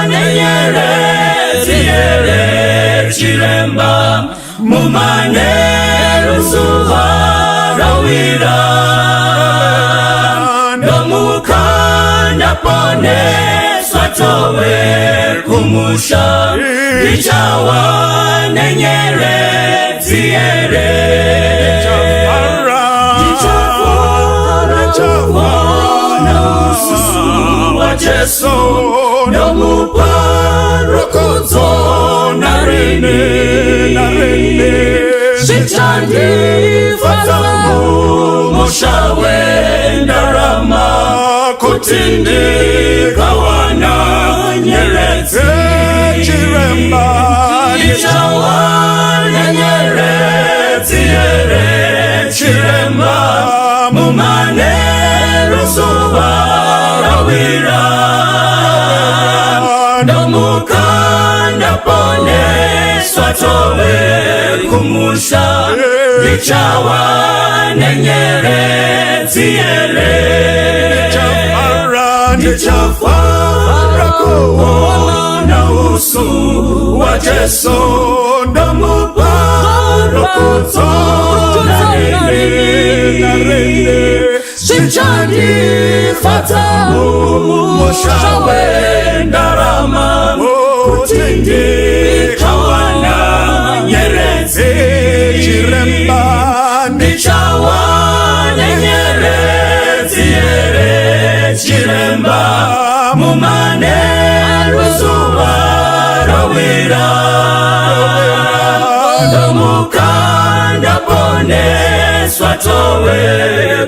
nenyerezi yere chiremba mumane ruzuwa rawira nomukanda pone swatowe kumusha ndichawa nenyerezi yere na ususu wa Jesu nomuparokozo na rene Shitandi fatamu moshawe ndarama kutindi kawana nyerezi chiremba nichawa nyerezi yere chiremba mumane rusuwa rawira nomukanda pone swatowe kumusha ndichawa nenyerezi yere ndichafara kuona usu wa Jesu nomuparokozo na rene Shitandi fatamu moshawe ndarama kutindi kawana nyerezi chiremba ndichawa nenyerezi yere chiremba mumane ruzuwa rawira nomukanda pone swatowe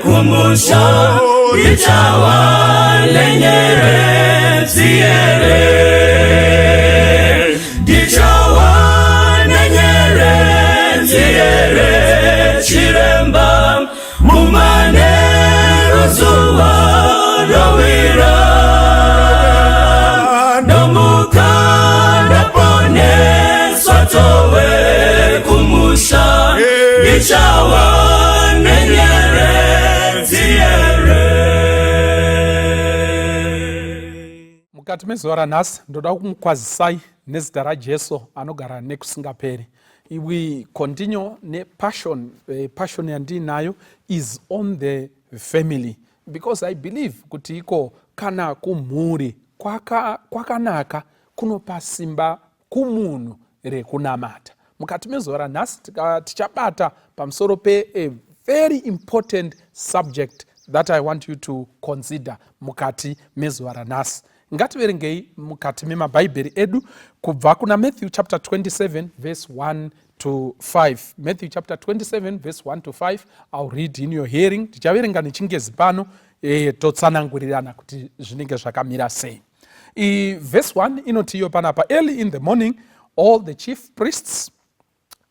kumusha ndichawa nenyerezi yere ndichawa nenyerezi yere chiremba mumane ruzuwa rawira nomukanda pone swatowe kumusha ndichawa nenyerezi yere. Mukati mezuva ranhasi ndoda kumukwazisai nezita raJesu anogara nekusingaperi. We continue passion yandinayo is on the family, because I believe kuti iko kana kumhuri kwakanaka kunopa simba kumunhu rekunamata. Mukati mezuva ranhasi tichabata pamusoro pe a very important subject that I want you to consider mukati mezuva ranhasi. ngativerengei mukati memabhaibheri edu kubva kuna Matthew chapter 27 verse 1 to 5. Matthew chapter 27 verse 1 to 5. I'll read in your hearing. Tichaverenga nechingezi pano totsanangurirana kuti zvinenge zvakamira sei. Verse 1 inoti iyo panapa, early in the morning all the chief priests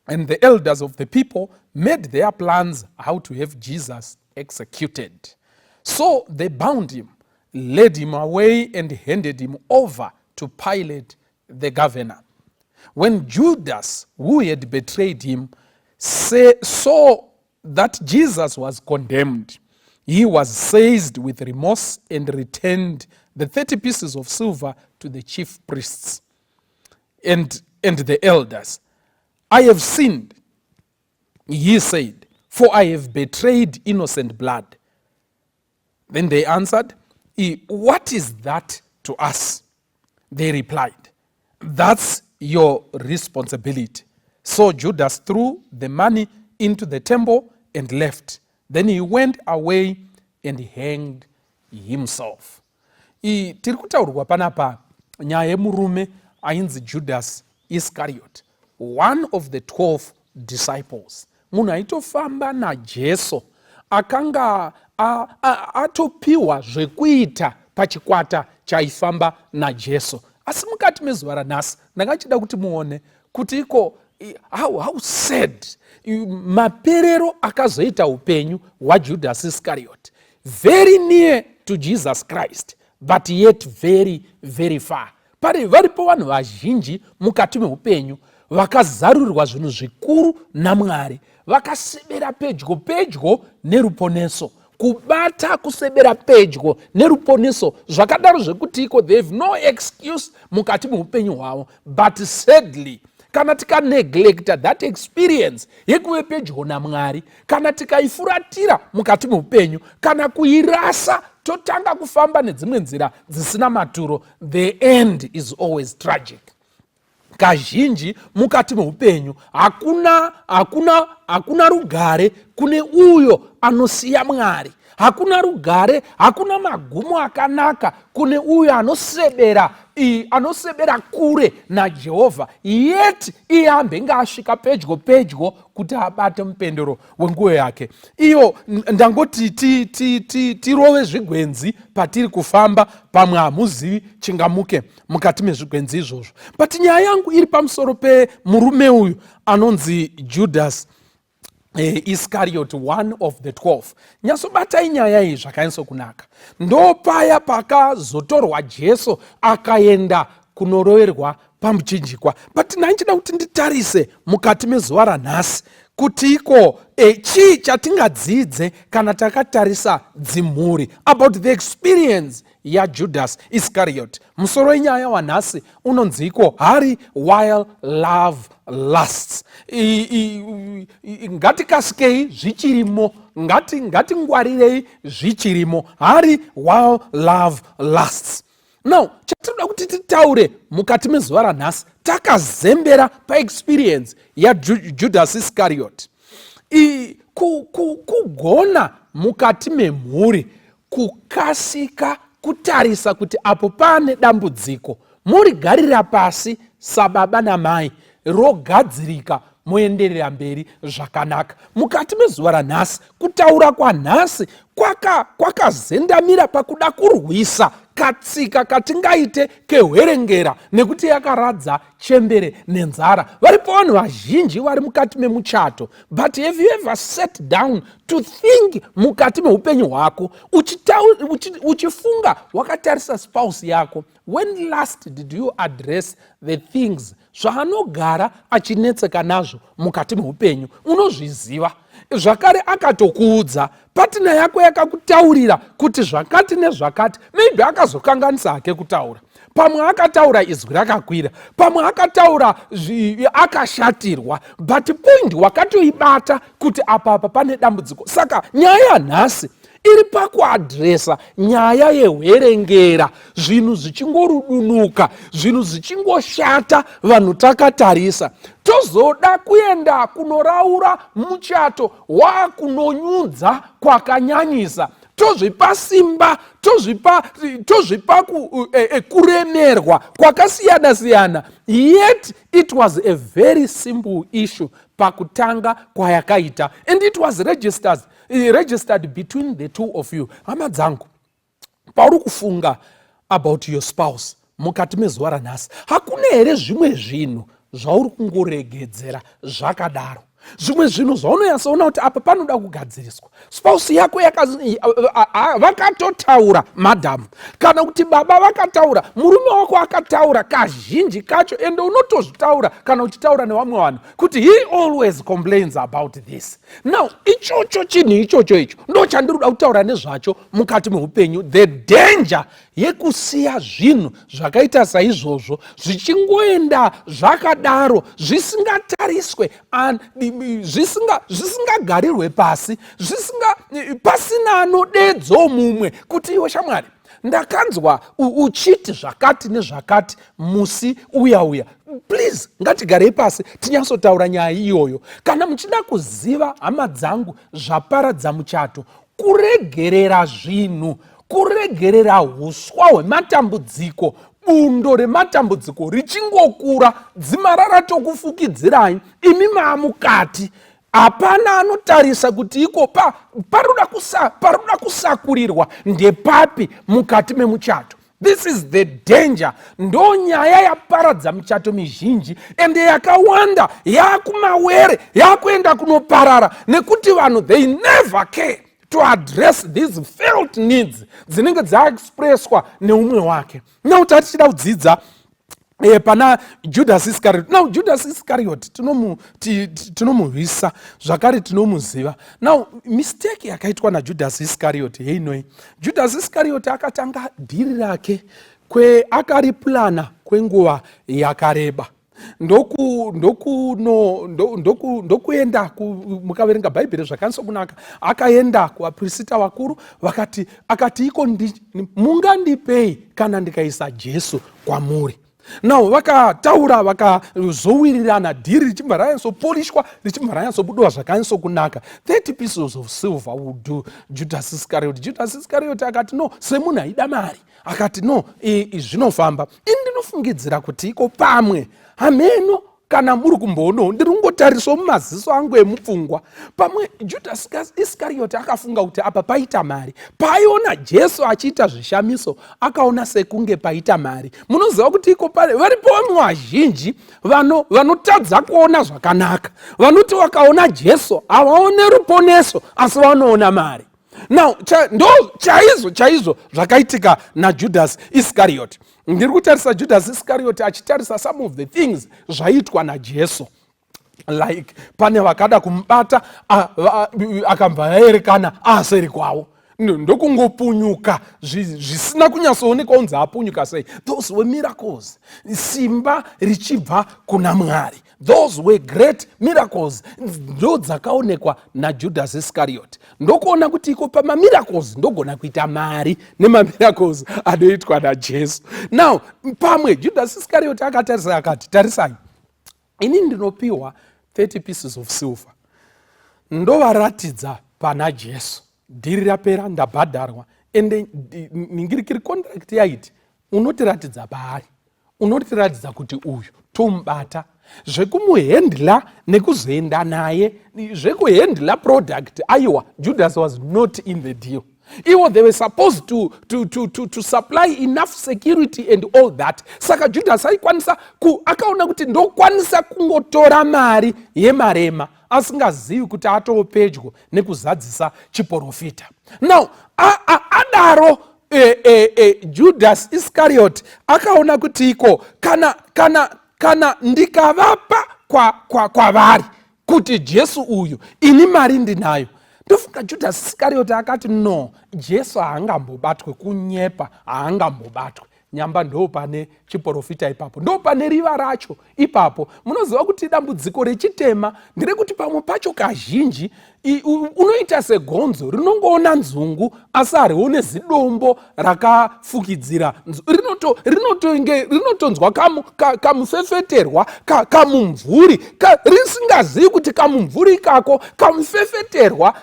and the elders of the people made their plans how to have Jesus executed. So they bound him, led him away, and handed him over to Pilate the governor. When Judas, who had betrayed him, saw that Jesus was condemned, he was seized with remorse and returned the 30 pieces of silver to the chief priests and the elders. I have sinned, he said, for I have betrayed innocent blood. Then they answered, what is that to us? They replied, that's your responsibility. So Judas threw the money into the temple and left. Then he went away and hanged himself. Tiri kutaurwa panapa nyaya yemurume ainzi Judas Iscariot, one of the 12 disciples. Munhu aitofamba naJesu, akanga atopiwa zvekuita pachikwata chaifamba naJesu. Asi mukati mezuva ranhasi ndakachida kuti muone kuti iko how sad maperero akazoita upenyu hwaJudas Iscariot, very near to Jesus Christ but yet very very far. Varipo vanhu vazhinji mukati meupenyu vakazarurirwa zvinhu zvikuru naMwari, vakasebera pedyo neruponeso, kubata kusebera pedyo neruponeso zvakadaro zvekuti iko they have no excuse mukati meupenyu hwavo. But sadly, kana tikaneglecta that experience yekuve pedyo naMwari, kana tikaifuratira mukati meupenyu, kana kuirasa totanga kufamba nedzimwe nzira dzisina maturo, the end is always tragic. Kazhinji mukati meupenyu hakuna rugare kune uyo anosiya Mwari. Hakuna rugare, hakuna magumo akanaka kune uyo anosebera kure naJehovha, yet iye ambenge asvika pedyo kuti abate mupendero wenguo yake. Iyo ndangoti tirove zvigwenzi patiri kufamba, pamwe hamuzivi chingamuke mukati mezvigwenzi izvozvo. But nyaya yangu iri pamusoro pemurume uyu anonzi Judas Iscariot, one of the 12. Nyasobatai nyaya iyi zvakanyatso kunaka. Ndo paya pakazotorwa Jesu akaenda kunoroverwa pamuchinjikwa. But ndachida kuti nditarise mukati mezuva ranhasi kuti iko chii chatingadzidze kana takatarisa dzimhuri about the experience yaJudas Iscariot. Musoro wenyaya wanhasi unonzi iko hurry while love lasts. Ngatikasikeyi zvichirimo, ngatingwarirei zvichirimo, hurry while love lasts. Now, chatinoda kuti titaure mukati mezuva ranhasi takazembera paexperience yaJudas Iscariot. Kugona mukati memhuri kukasika kutarisa kuti apo pane dambudziko, murigarira pasi sababa namai, rogadzirika moenderera mberi zvakanaka. Mukati mezuva ranhasi kutaura kwanhasi kwakazendamira pakuda kurwisa katsika katingaite kehwerengera nekuti yakaradza chembere nenzara. Varipo vanhu vazhinji vari mukati memuchato, but have you ever sat down to think mukati meupenyu hwako uchifunga wakatarisa spouse yako, when last did you address the things zvaanogara achinetseka nazvo mukati meupenyu? Unozviziva zvakare, akatokuudza patina yako yakakutaurira kuti zvakati nezvakati, maybe akazokanganisa hake kutaura. Pamwe akataura izwi rakakwira, pamwe akataura akashatirwa, but point wakatoibata kuti apa pane dambudziko. Saka nyaya yanhasi iri pakuadresa nyaya yehwerengera, zvinhu zvichingorudunuka, zvinhu zvichingoshata vanhu takatarisa. Tozoda kuenda kunoraura muchato wakunonyudza kwakanyanyisa, tozvipa simba, tozvipa kuremerwa kwakasiyana-siyana. Yet it was a very simple issue pakutanga kwayakaita, and it was registered between the two of you. Hama dzangu, pauri kufunga about your spouse mukati mezuva ranhasi, hakuna here zvimwe zvinhu zvauri kungoregedzera zvakadaro? Zvimwe zvinhu zvaunonyatsoona kuti apa panoda kugadziriswa. Spouse yako vakatotaura madhamu, kana kuti baba vakataura, murume wako akataura kazhinji kacho, ende unotozvitaura kana uchitaura nevamwe vanhu kuti he always complains about this. Now ichocho chinhu ichocho icho ndo chandinoda kutaura nezvacho mukati meupenyu. The danger yekusiya zvinhu zvakaita saizvozvo zvichingoenda zvakadaro zvisingatariswe, zvisingagarirwe pasi, pasina anodedzo mumwe kuti iwe shamwari ndakanzwa uchiti zvakati nezvakati musi uya. Please ngatigarei pasi tinyatsotaura nyaya iyoyo. Kana muchida kuziva, hama dzangu, zvaparadza muchato, kuregerera zvinhu, kuregerera huswa hwematambudziko, bundo rematambudziko richingokura, dzimara ratokufukidzirai, imi maamukati, hapana anotarisa kuti iko paroda kusakurirwa ndepapi mukati memuchato. This is the danger. Ndo nyaya yaparadza michato mizhinji, ende yakawanda yakumawere, yakuenda kunoparara, nekuti vanhu they never care to address these felt needs dzinenge dzaexpresswa neumwe wake. Now tatichida kudzidza pana Judas Iscariot. Now Judas Iscariot tinomuhwisa zvakare tinomuziva. Now mistake yakaitwa naJudas Iscariot heinoi. Judas Iscariot akatanga dhiri rake akariplana kwenguva yakareba. Ndokuenda mukaverenga bhaibheri zvakanisa kunaka, akaenda kuvaprista vakuru akati iko mungandipei kana ndikaisa Jesu kwamuri. Now vakataura vakazowirirana, dhiri richibva ranyatsopolishwa, richibva ranyatsobudwa zvakanisa kunaka. 30 pieces of silver would do Judas Iscariot. Judas Iscariot akati no, semunhu aida mari, akati no, zvinofamba. Ini ndinofungidzira kuti iko pamwe hameno kana muri kumbono ndiri kungotariswa mumaziso angu emupfungwa. Pamwe Judas Iscariot akafunga kuti apa paita mari, paiona Jesu achiita zvishamiso akaona sekunge paita mari. Munoziva kuti iko varipo vamwe vazhinji vanotadza kuona zvakanaka, vanoti vakaona Jesu havaone ruponeso asi vanoona mari. Now ndo chaizvo zvakaitika naJudas Iscariot. Ndiri kutarisa Judas Iscariot achitarisa some of the things zvaitwa naJesu, like pane vakada kumubata akabva aerekana aseri kwawo, ndokungopunyuka zvisina kunyatsooneka unzi apunyuka sei. Those were miracles, simba richibva kuna Mwari. Those were great miracles. Ndo dzakaonekwa naJudas Iscariot. Ndokuona kuti iko pamamiracles ndogona kuita mari nemamiracles anoitwa naJesu. Now pamwe Judas Iscariot akatarisa akati, tarisai, ini ndinopiwa 30 pieces of silver, ndovaratidza pana Jesu, dhiri rapera, ndabhadharwa, ende ningirikiri contract yaiti unotiratidza paari, unotiratidza kuti uyu tomubata, zvekumuhendla nekuzoenda naye, zvekuhendla product, aiwa, Judas was not in the deal. They were supposed to supply enough security and all that. Saka Judas akaona kuti ndokwanisa kungotora mari yemarema asingazivi kuti atopedyo nekuzadzisa chiprofita. Now adaro Judas Iscariot akaona kuti iko kana ndikavapa kwavari kuti Jesu uyu ini mari ndinayo. Ndofunga Judas Iscariot akati no, Jesu haangambobatwe kunyepa, haangambobatwe. nyamba ndo pane chiprofita ipapo, ndo pane riva racho ipapo. Munoziva kuti dambudziko rechitema nderekuti pamwe pacho kazhinji unoita segonzo rinongoona nzungu asi harione zidombo rakafukidzira. Rinotonzwa kamufefeterwa kamumvuri risingazivi kuti kamumvuri kako kamufefeterwa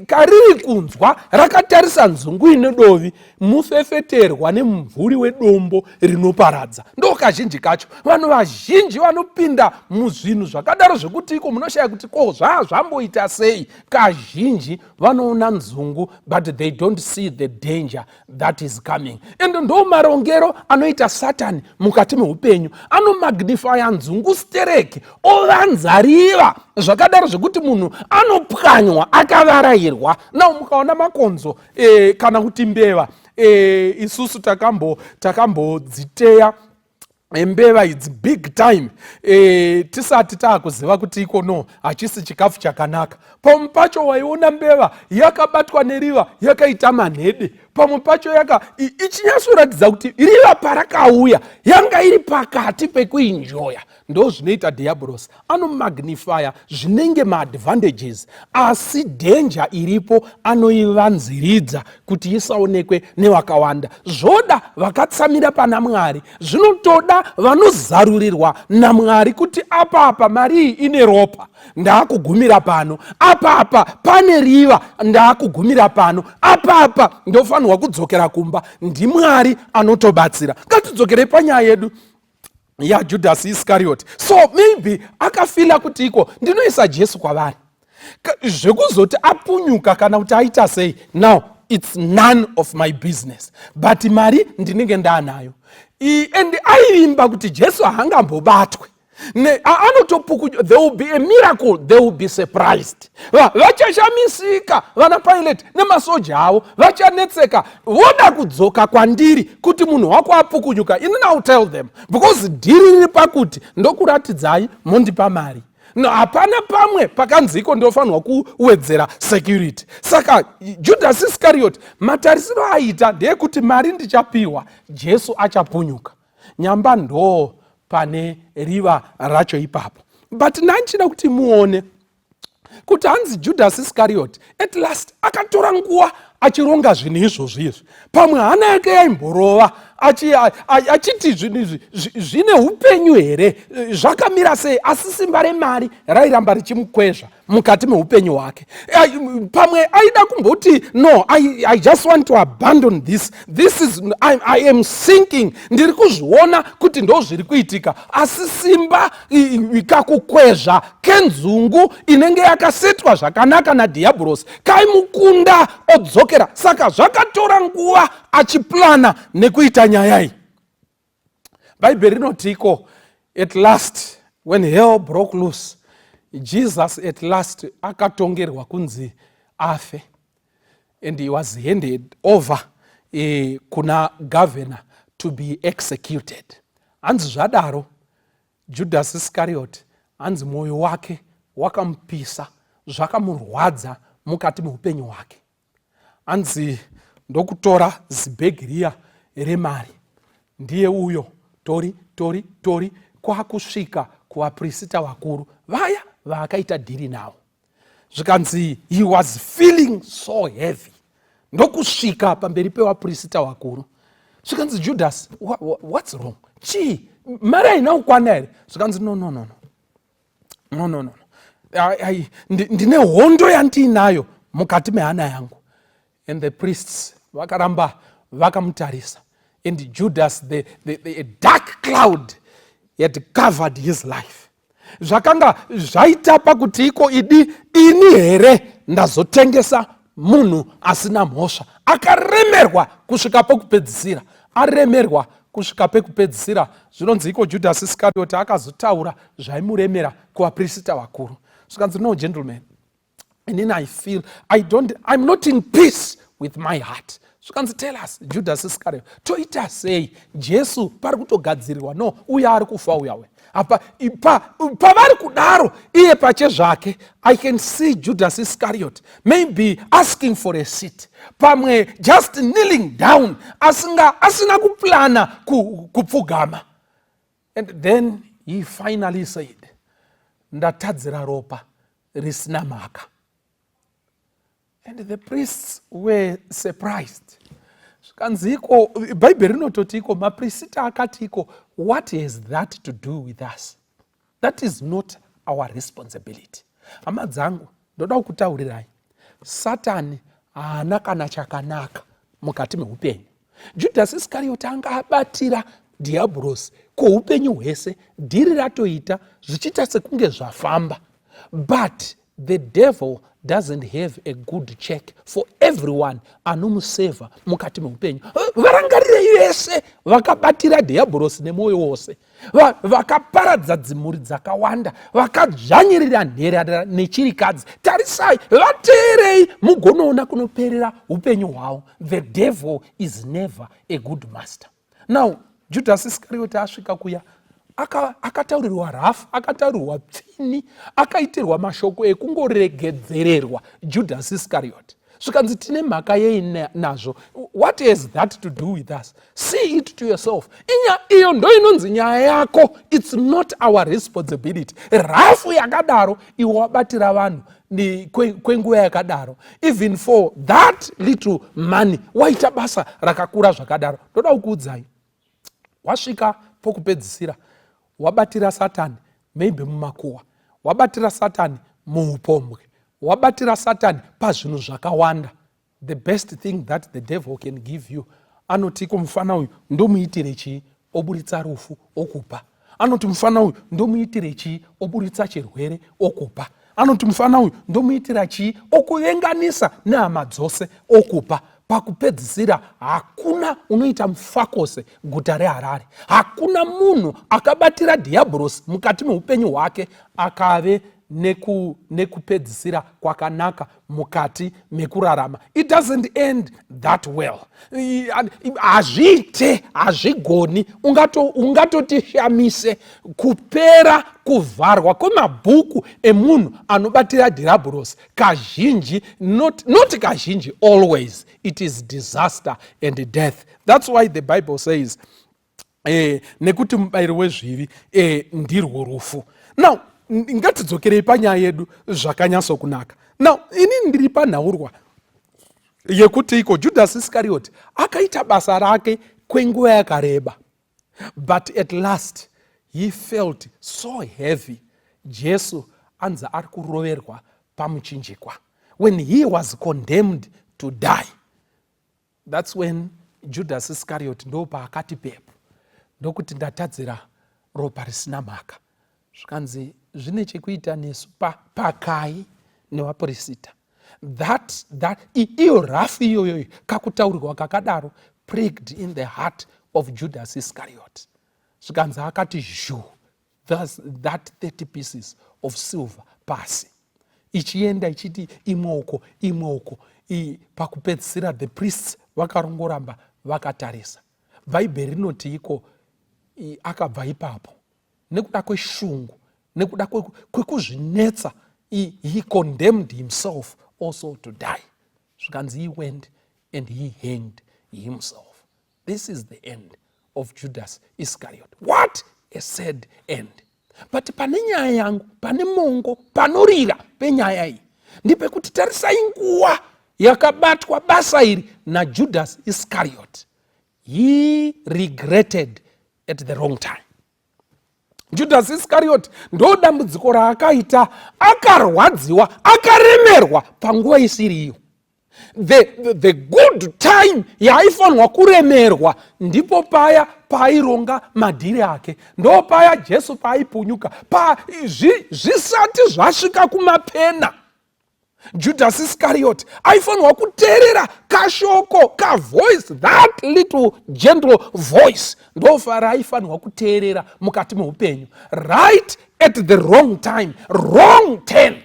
kariri kunzwa rakatarisa nzungu ine dovi. Mufefeterwa nemumvuri wedombo rinoparadza. Ndo kazhinji kacho vanhu vazhinji vanopinda muzvinhu zvakadaro zvekuti iko munoshaya kuti zvamboita sei. Kazhinji vanoona nzungu but they don't see the danger that is coming. And ndo marongero anoita Satani mukati meupenyu. Anomagnifya nzungu stereki ovanza riva zvakadaro zvekuti munhu anopwanywa akavarairwa. Nawo mukaona makonzo kana kuti mbeva, isusu takambodziteya mbeva idzi big time tisati taakuziva kuti iko no hachisi chikafu chakanaka. Pamwe pacho waiona mbeva yakabatwa neriva yakaita manhede, pamwe pacho ichinyatsoratidza kuti riva parakauya yanga iri pakati pekuinjoya. Ndo zvinoita diabolos, anomagnifya zvinenge maadvantages asi danger iripo anoivanziridza kuti isaonekwe nevakawanda. Zvoda vakatsamira pana Mwari, zvinotoda vanozarurirwa naMwari kuti apapa mari iyi ine ropa ndaakugumira pano, apapa pane riva ndaakugumira pano, apapa ndofanirwa kudzokera kumba. NdiMwari anotobatsira. Ngatidzokere panyaya yedu yaJudhasi Iscariot. So maybe akafila kuti iko ndinoisa Jesu kwavari zvekuzoti apunyuka kana kuti aita sei, now it's none of my business, but mari ndinenge ndaanayo. And aivimba kuti Jesu haangambobatwe. There will be a miracle, they will be surprised. Vachashamisika vana Pilate nemasoja avo vachanetseka, voda kudzoka kwandiri kuti munhu wako apukunyuka. I'll tell them because dhiri riri pakuti ndokuratidzai mondipa mari. No, hapana pamwe pakanzi iko ndofanirwa kuwedzera security. Saka Judas Iscariot matarisiro aita ndeyekuti mari ndichapiwa, Jesu achapunyuka. Nyamba ndo pane riva racho ipapo. But nanchida kuti muone kuti hanzi Judas Iscariot at last akatora nguva achironga zvinhu izvozvo. Pamwe hana yake yaimborova achiti zvinhu zvine upenyu here, zvakamira sei, asi simba remari rairamba richimukwezva mukati meupenyu hwake. Pamwe aida kumboti no, I just want to abandon this is I am sinking, ndiri kuzviona kuti ndo zviri kuitika, asi simba ikakukwezva kenzungu inenge yakasetwa zvakanaka nadiabolos kaimukunda odzokera. Saka zvakatora nguva achiplana nekuita nyaya iyi. Bhaibheri rinotiko at last when hell broke loose, Jesus at last akatongerwa kunzi afe, and he was handed over kuna governor to be executed. Hanzi zvadaro Judas Iscariot, hanzi moyo wake wakamupisa, zvakamurwadza mukati meupenyu hwake. Hanzi ndokutora zibhegi riya remari, ndiye uyo tori kwakusvika kuvaprista vakuru vaya vaakaita dhiri navo. Zvikanzi he was feeling so heavy, ndokusvika pamberi pevaprista vakuru. Zvikanzi Judas, what's wrong? Chii, mari haina kukwana here? Zvikanzi no. Ndine hondo yandiinayo mukati mehana yangu. And the priests vakaramba vakamutarisa, and Judas, the dark cloud had covered his life. Zvakanga zvaita pakuti iko ini here ndazotengesa munhu asina mhosva. Akaremerwa kusvika pekupedzisira, aremerwa kusvika pekupedzisira. Zvinonzi iko Judas Iscariot akazotaura zvaimuremera kuvaprista vakuru. Zvikanzi no gentlemen, and then I feel I'm not in peace with my heart. Zvikanzi tell us Judas Iscariot, toita sei Jesu pari kutogadzirirwa, no uya ari kufa uyawe apa pavari kudaro iye pache zvake, I can see Judas Iscariot maybe asking for a seat, pamwe just kneeling down, asina kuplana kupfugama. And then he finally said, ndatadzira ropa risina mhaka. And the priests were surprised. Zvikanziko Bhaibheri rinototi iko maprista akati iko, what has that to do with us? That is not our responsibility. Hama dzangu, ndoda kutaurirai, Satani haana kana chakanaka mukati meupenyu. Judas Iscariot anga abatira diabolos kweupenyu hwese, dhiri ratoita zvichiita sekunge zvafamba. But the devil doesn't have a good check for everyone anomuseva mukati meupenyu. Varangarire vese vakabatira diabolos nemwoyo wose, vakaparadza dzimhuri dzakawanda, vakadzvanyirira nherera nechirikadzi. Tarisai, vateerei mugonoona kunoperera upenyu hwavo. The devil is never a good master. Now, Judas Iscariot asvika kuya, akataurirwa rafu, akataurirwa pfini, akaitirwa mashoko ekungoregedzererwa Judas Iscariot. Zvikanzi tine mhaka yei nazvo? What has that to do with us? See it to yourself. Iyo ndo inonzi nyaya yako. It's not our responsibility. Rafu yakadaro iwe wabatira vanhu kwenguva yakadaro. Even for that little money waita basa rakakura zvakadaro. Ndoda kukuudzai, wasvika pokupedzisira, wabatira Satani maybe mumakuwa, wabatira Satani muupombwe, wabatira Satani pazvinhu zvakawanda. The best thing that the devil can give you, anoti kumufana uyu ndomuitire chii, oburitsa rufu okupa. Anoti mufana uyu ndomuitire chii, oburitsa chirwere okupa. Anoti mufana uyu ndomuitira chii, okuvenganisa nehama dzose okupa. Pakupedzisira hakuna unoita mufakose guta reHarare. Hakuna munhu akabatira diabolos mukati meupenyu hwake akave nekupedzisira kwakanaka mukati mekurarama. It doesn't end that well. Hazviite, hazvigoni. Ungatoti kupera kuvharwa kwemabhuku emunhu anobatira diabolos kazhinji, not kazhinji, always it is disaster and death. That's why the Bible says nekuti mubayiro wezvivi ndirwo rufu. Now, ngatidzokerei panyaya yedu zvakanyatsokunaka. Now, ini ndiri panhaurwa yekuti iko Judas Iscariot akaita basa rake kwenguva yakareba, but at last he felt so heavy. Jesu anza ari kuroverwa pamuchinjikwa. When he was condemned to die, that's when Judas Iscariot ndo paakati pepo, ndokuti ndatadzira ropa risina mhaka. Zvikanzi zvine chekuita nesu pakai nevaprista. Iyo rafu iyoyo kakutaurirwa kakadaro pricked in the heart of Judas Iscariot. Zvikanzi akati zhu, that 30 pieces of silver pasi, ichienda ichiti imwoko. Pakupedzisira the priests vakarongoramba vakatarisa. Bhaibheri rinoti iko akabva ipapo nekuda kweshungu, nekuda kwekuzvinetsa, he condemned himself also to die. Zvikanzi he went and he hanged himself. This is the end of Judas Iscariot. What a sad end. But pane nyaya yangu, pane mongo, panorira penyaya iyi, ndipekuti tarisai nguva yakabatwa basa iri naJudas Iscariot. He regretted at the wrong time. Judas Iscariot ndo dambudziko raakaita, akarwadziwa, akaremerwa panguva isiriyo. The good time yaaifanwa kuremerwa ndipo paya paaironga madhiri ake, ndo paya Jesu paaipunyuka, zvisati zvasvika kumapena. Judas Iscariot aifanwa kuteerera kashoko ka voice, that little gentle voice, ndofara aifanwa kuteerera mukati meupenyu. Right at the wrong time, wrong turn.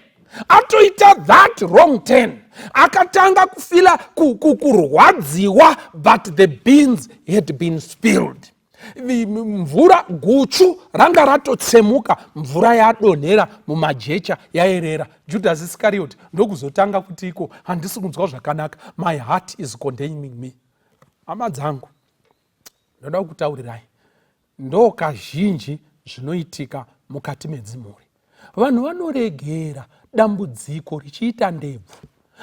Atoita that wrong turn, akatanga kufila kurwadziwa, but the beans had been spilled. mvura guchu ranga ratotsemuka, mvura yadonhera mumajecha yaerera. Judas Iscariot ndokuzotanga kutiko, handisi kunzwa zvakanaka, my heart is condemning me. Hama dzangu, ndoda kutaurirai, ndo kazhinji zvinoitika mukati medzimhuri. Vanhu vanoregera dambudziko richiita ndebvu.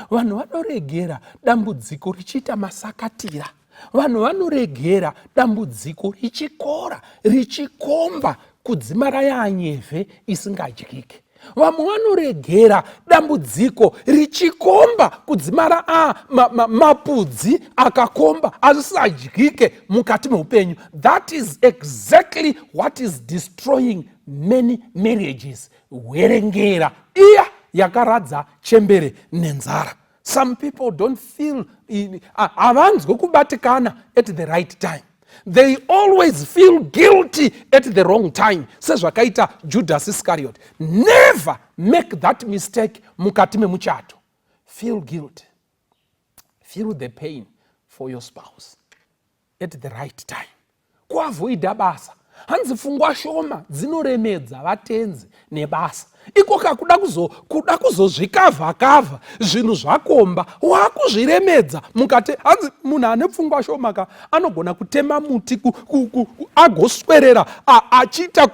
Vanhu vanoregera dambudziko richiita masakatira. Vanhu vanoregera dambudziko richikora, richikomba kudzimara yanyevhe isingadyike. Vamwe vanoregera dambudziko richikomba kudzimara mapudzi akakomba asisadyike mukati meupenyu. That is exactly what is destroying many marriages. Werengera iya yakaradza chembere nenzara. Some people don't feel, havanzwi kubatikana at the right time. They always feel guilty at the wrong time. Sezvakaita Judas Iscariot. Never make that mistake mukati memuchato. Feel guilty. Feel the pain for your spouse at the right time. Kuavoida basa. Hanzi pfungwa shoma dzinoremedza vatenzi nebasa. Iko kuda kuzozvikavha-kavha zvinhu zvakomba, wakuzviremedza mukati. Hanzi munhu ane pfungwa shoma anogona kutema muti agoswerera achiita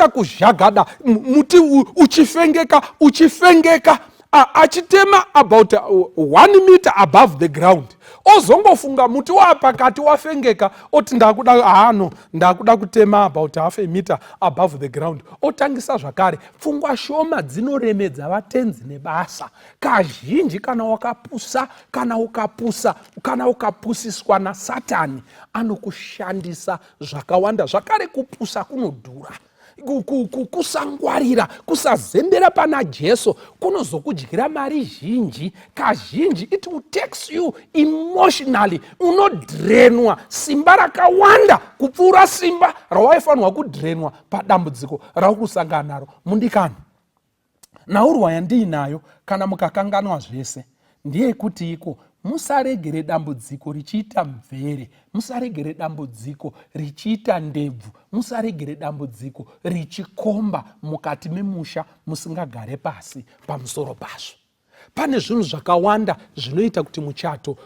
kuzhagada, muti uchifengeka achitema about 1 meter above the ground. Ozongofunga muti wapakati wafengeka, oti ndakuda kutema about half a meter above the ground. Otangisa zvakare. Pfungwa shoma dzinoremedza vatenzi nebasa. Kazhinji kana ukapusiswa naSatani, anokushandisa zvakawanda. Zvakare kupusa kunodhura. Kusangwarira, kusazembera pana Jesu kunozokudyira mari zhinji. Kazhinji it will take you emotionally. Unodrenwa simba rakawanda kupfuura simba rawaifanirwa kudrenwa padambudziko raurikusangana naro. Mundikana, naurwa yandiinayo kana mukakanganwa zvese ndiye kuti iko musaregere dambudziko richiita mvere, musaregere dambudziko richiita ndebvu, musaregere dambudziko richikomba mukati memusha musingagare pasi pamusoro pazvo. Pane zvinhu zvakawanda zvinoita kuti muchato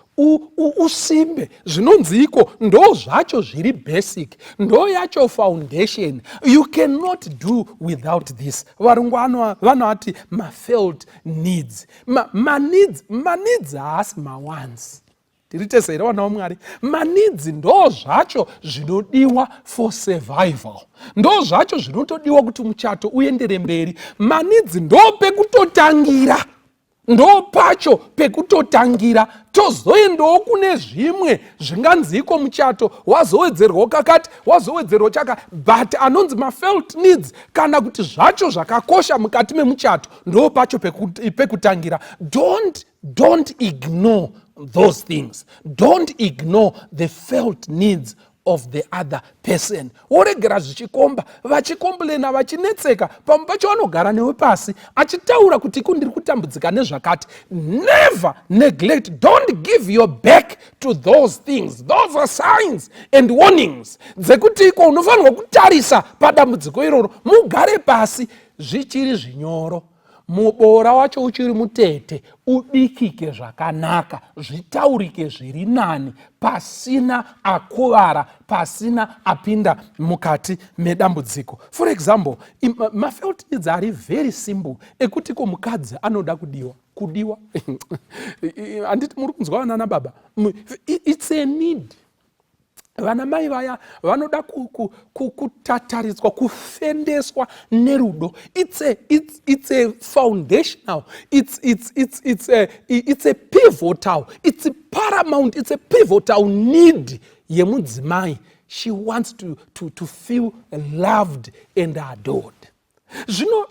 usimbe. Zvinonzi iko ndo zvacho zviri basic, ndo yacho foundation. You cannot do without this. Varungu vanovati ma-felt needs. Ma-needs haasi ma-wants. Tiritesera vana vaMwari. Ma-needs ndo zvacho zvinodiwa for survival. Ndo zvacho zvinotodiwa kuti muchato uendere mberi. Ma-needs ndo pekutotangira. Ndo pacho pekutotangira. Tozoendawo kune zvimwe zvinganziko muchato, wazowedzerwa kakati, wazowedzerwa chaka, but anonzi ma-felt needs kana kuti zvacho zvakakosha mukati memuchato, ndo pacho pekutangira. Don't ignore those things. Don't ignore the felt needs of the other person. Oregera zvichikomba, vachikomblena, vachinetseka, pamwe pacho vanogara newe pasi achitaura kuti kundiri kutambudzika nezvakati. Never neglect, don't give your back to those things. Those are signs and warnings dzekuti iko unofanirwa kutarisa padambudziko iroro, mugare pasi zvichiri zvinyoro. Mubora wacho uchiri mutete, ubikike zvakanaka, zvitaurike zviri nani, pasina akuvara, pasina apinda mukati medambudziko. For example, ma-felt needs are very simple. Ekuti ko mukadzi anoda kudiwa. Anditi muri kunzwa vana nababa. It's a need. Vana mai vaya vanoda kutatariswa, kufendeswa nerudo. It's a foundational. It's a pivotal. It's a paramount. It's a pivotal need yemudzimai. She wants to feel loved and adored. Zvino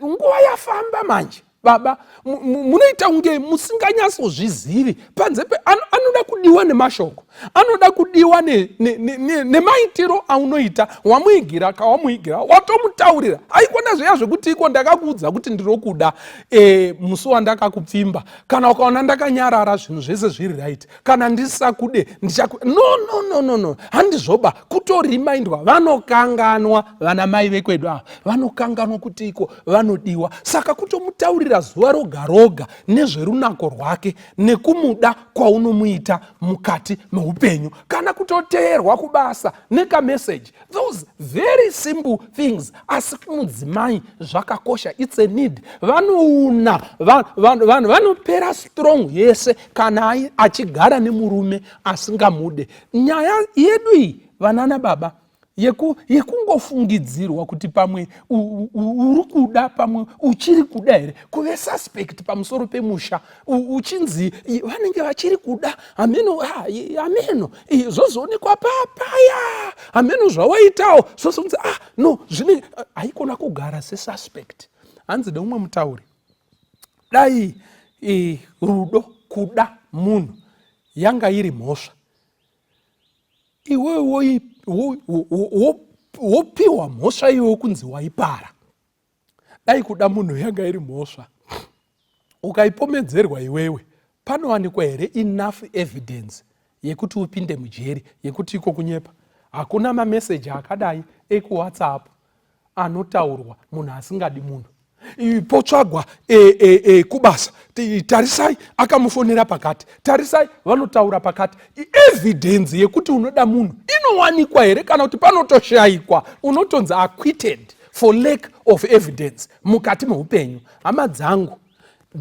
nguva yafamba manje. Baba, munoita unge musinganyatso zvizivi panze pe anoda kudiwa nemashoko. anoda kudiwa nemaitiro aunoita. Wamuigira kawamuigira watomutaurira. Haikona zviya zvekuti iko ndakakuudza kuti ndirokuda musi wandakakupfimba, kana ukaona ndakanyarara zvinhu zvese zviri right, kana ndisakude no, handizvoba. Kutorimaindwa, vanokanganwa vana mai vekwedu ava, vanokanganwa kuti iko vanodiwa. Saka kutomutaurira zuva roga roga nezverunako rwake nekumuda kwaunomuita mukati meupenyu, kana kutoteerwa kubasa nekameseji. Those very simple things. Asi kumudzimai zvakakosha. It's a need. Vanouna, vanopera strong yese kana achigara nemurume asingamude. Nyaya yedu iyi vanana baba yekungofungidzirwa kuti pamwe uri kuda, pamwe uchiri kuda here, kuve suspect pamusoro pemusha, uchinzi vanenge vachiri kuda, ameno zvozoonekwa papaya, ameno zvawaitawo zvozokunzi no, zvine haikona kugara sesuspect. Hanzi neumwe mutauri, dai rudo, kuda munhu yanga iri mhosva, iwewe wopiwa mhosva iwe kunzi waipara. Dai kuda munhu yanga iri mhosva, ukaipomedzerwa iwewe, panowanikwa here enough evidence yekuti upinde mujeri, yekuti iko kunyepa? Hakuna mameseji akadai ekuWhatsApp anotaurwa munhu asingadi munhu. Potsvagwa kubasa, tarisai akamufonera pakati, tarisai vanotaura pakati. Evidence yekuti unoda munhu inowanikwa here, kana kuti panotoshayikwa unotonzi acquitted for lack of evidence mukati meupenyu? Hama dzangu,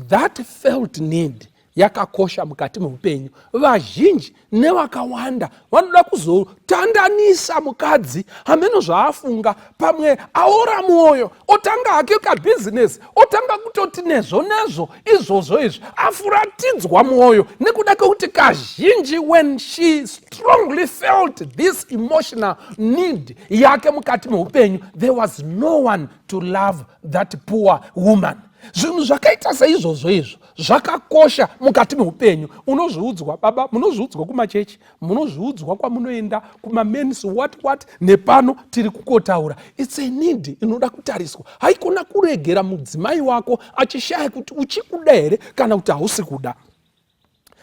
that felt need yakakosha mukati meupenyu. Vazhinji nevakawanda vanoda kuzotandanisa mukadzi hameno zvaafunga, pamwe aora mwoyo, otanga hake kabhizinesi, otanga kutoti nezvo izvozvo izvi, afuratidzwa mwoyo nekuda kwekuti kazhinji when she strongly felt this emotional need yake mukati meupenyu, there was no one to love that poor woman. Zvinhu zvakaita seizvozvo izvo zvakakosha mukati meupenyu. Unozviudzwa baba, munozviudzwa kumachechi, munozviudzwa kwamunoenda kumamensi what nepano tiri kukotaura. It's a need inoda kutariswa. Haikona kuregera mudzimai wako achishaya kuti uchikuda here kana kuti hausi kuda.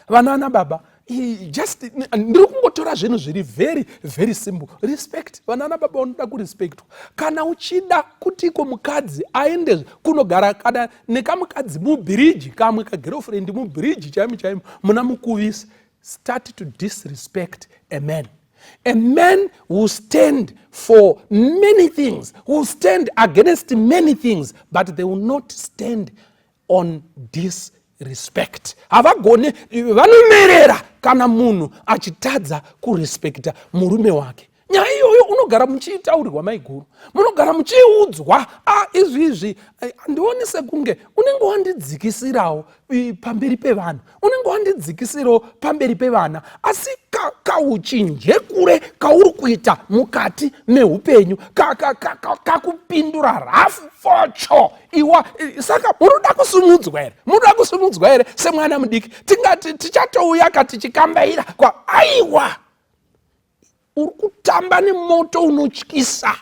Vanana baba, ndiri kungotora zvinhu zviri very very simple. Respect. Vanana baba unoda kurespectwa. Kana uchida kuti iko mukadzi aende kunogara kada nekamukadzi mubiriji, kamwe kagirlfriend mubiriji chaimo muna mukuvisi, start to disrespect a man. A man will stand for many things, will stand against many things, but they will not stand on disrespect. Havagone, vanomerera kana munhu achitadza kurespekta murume wake. Nyaya iyoyo unogara muchiitaurirwa maiguru, munogara muchiudzwa izvi handionese kunge unenge wandidzikisirawo pamberi pevanhu, unenge wandidzikisirawo pamberi pevana, asi kauchinjekure kauri kuita mukati meupenyu kakupindura rafu focho iwa. Saka munoda kusumudzwa here, munoda kusumudzwa here semwana mudiki? Tingati tichatouya katichikambaira kwa aiwa, uri kutamba nemoto unotyisa.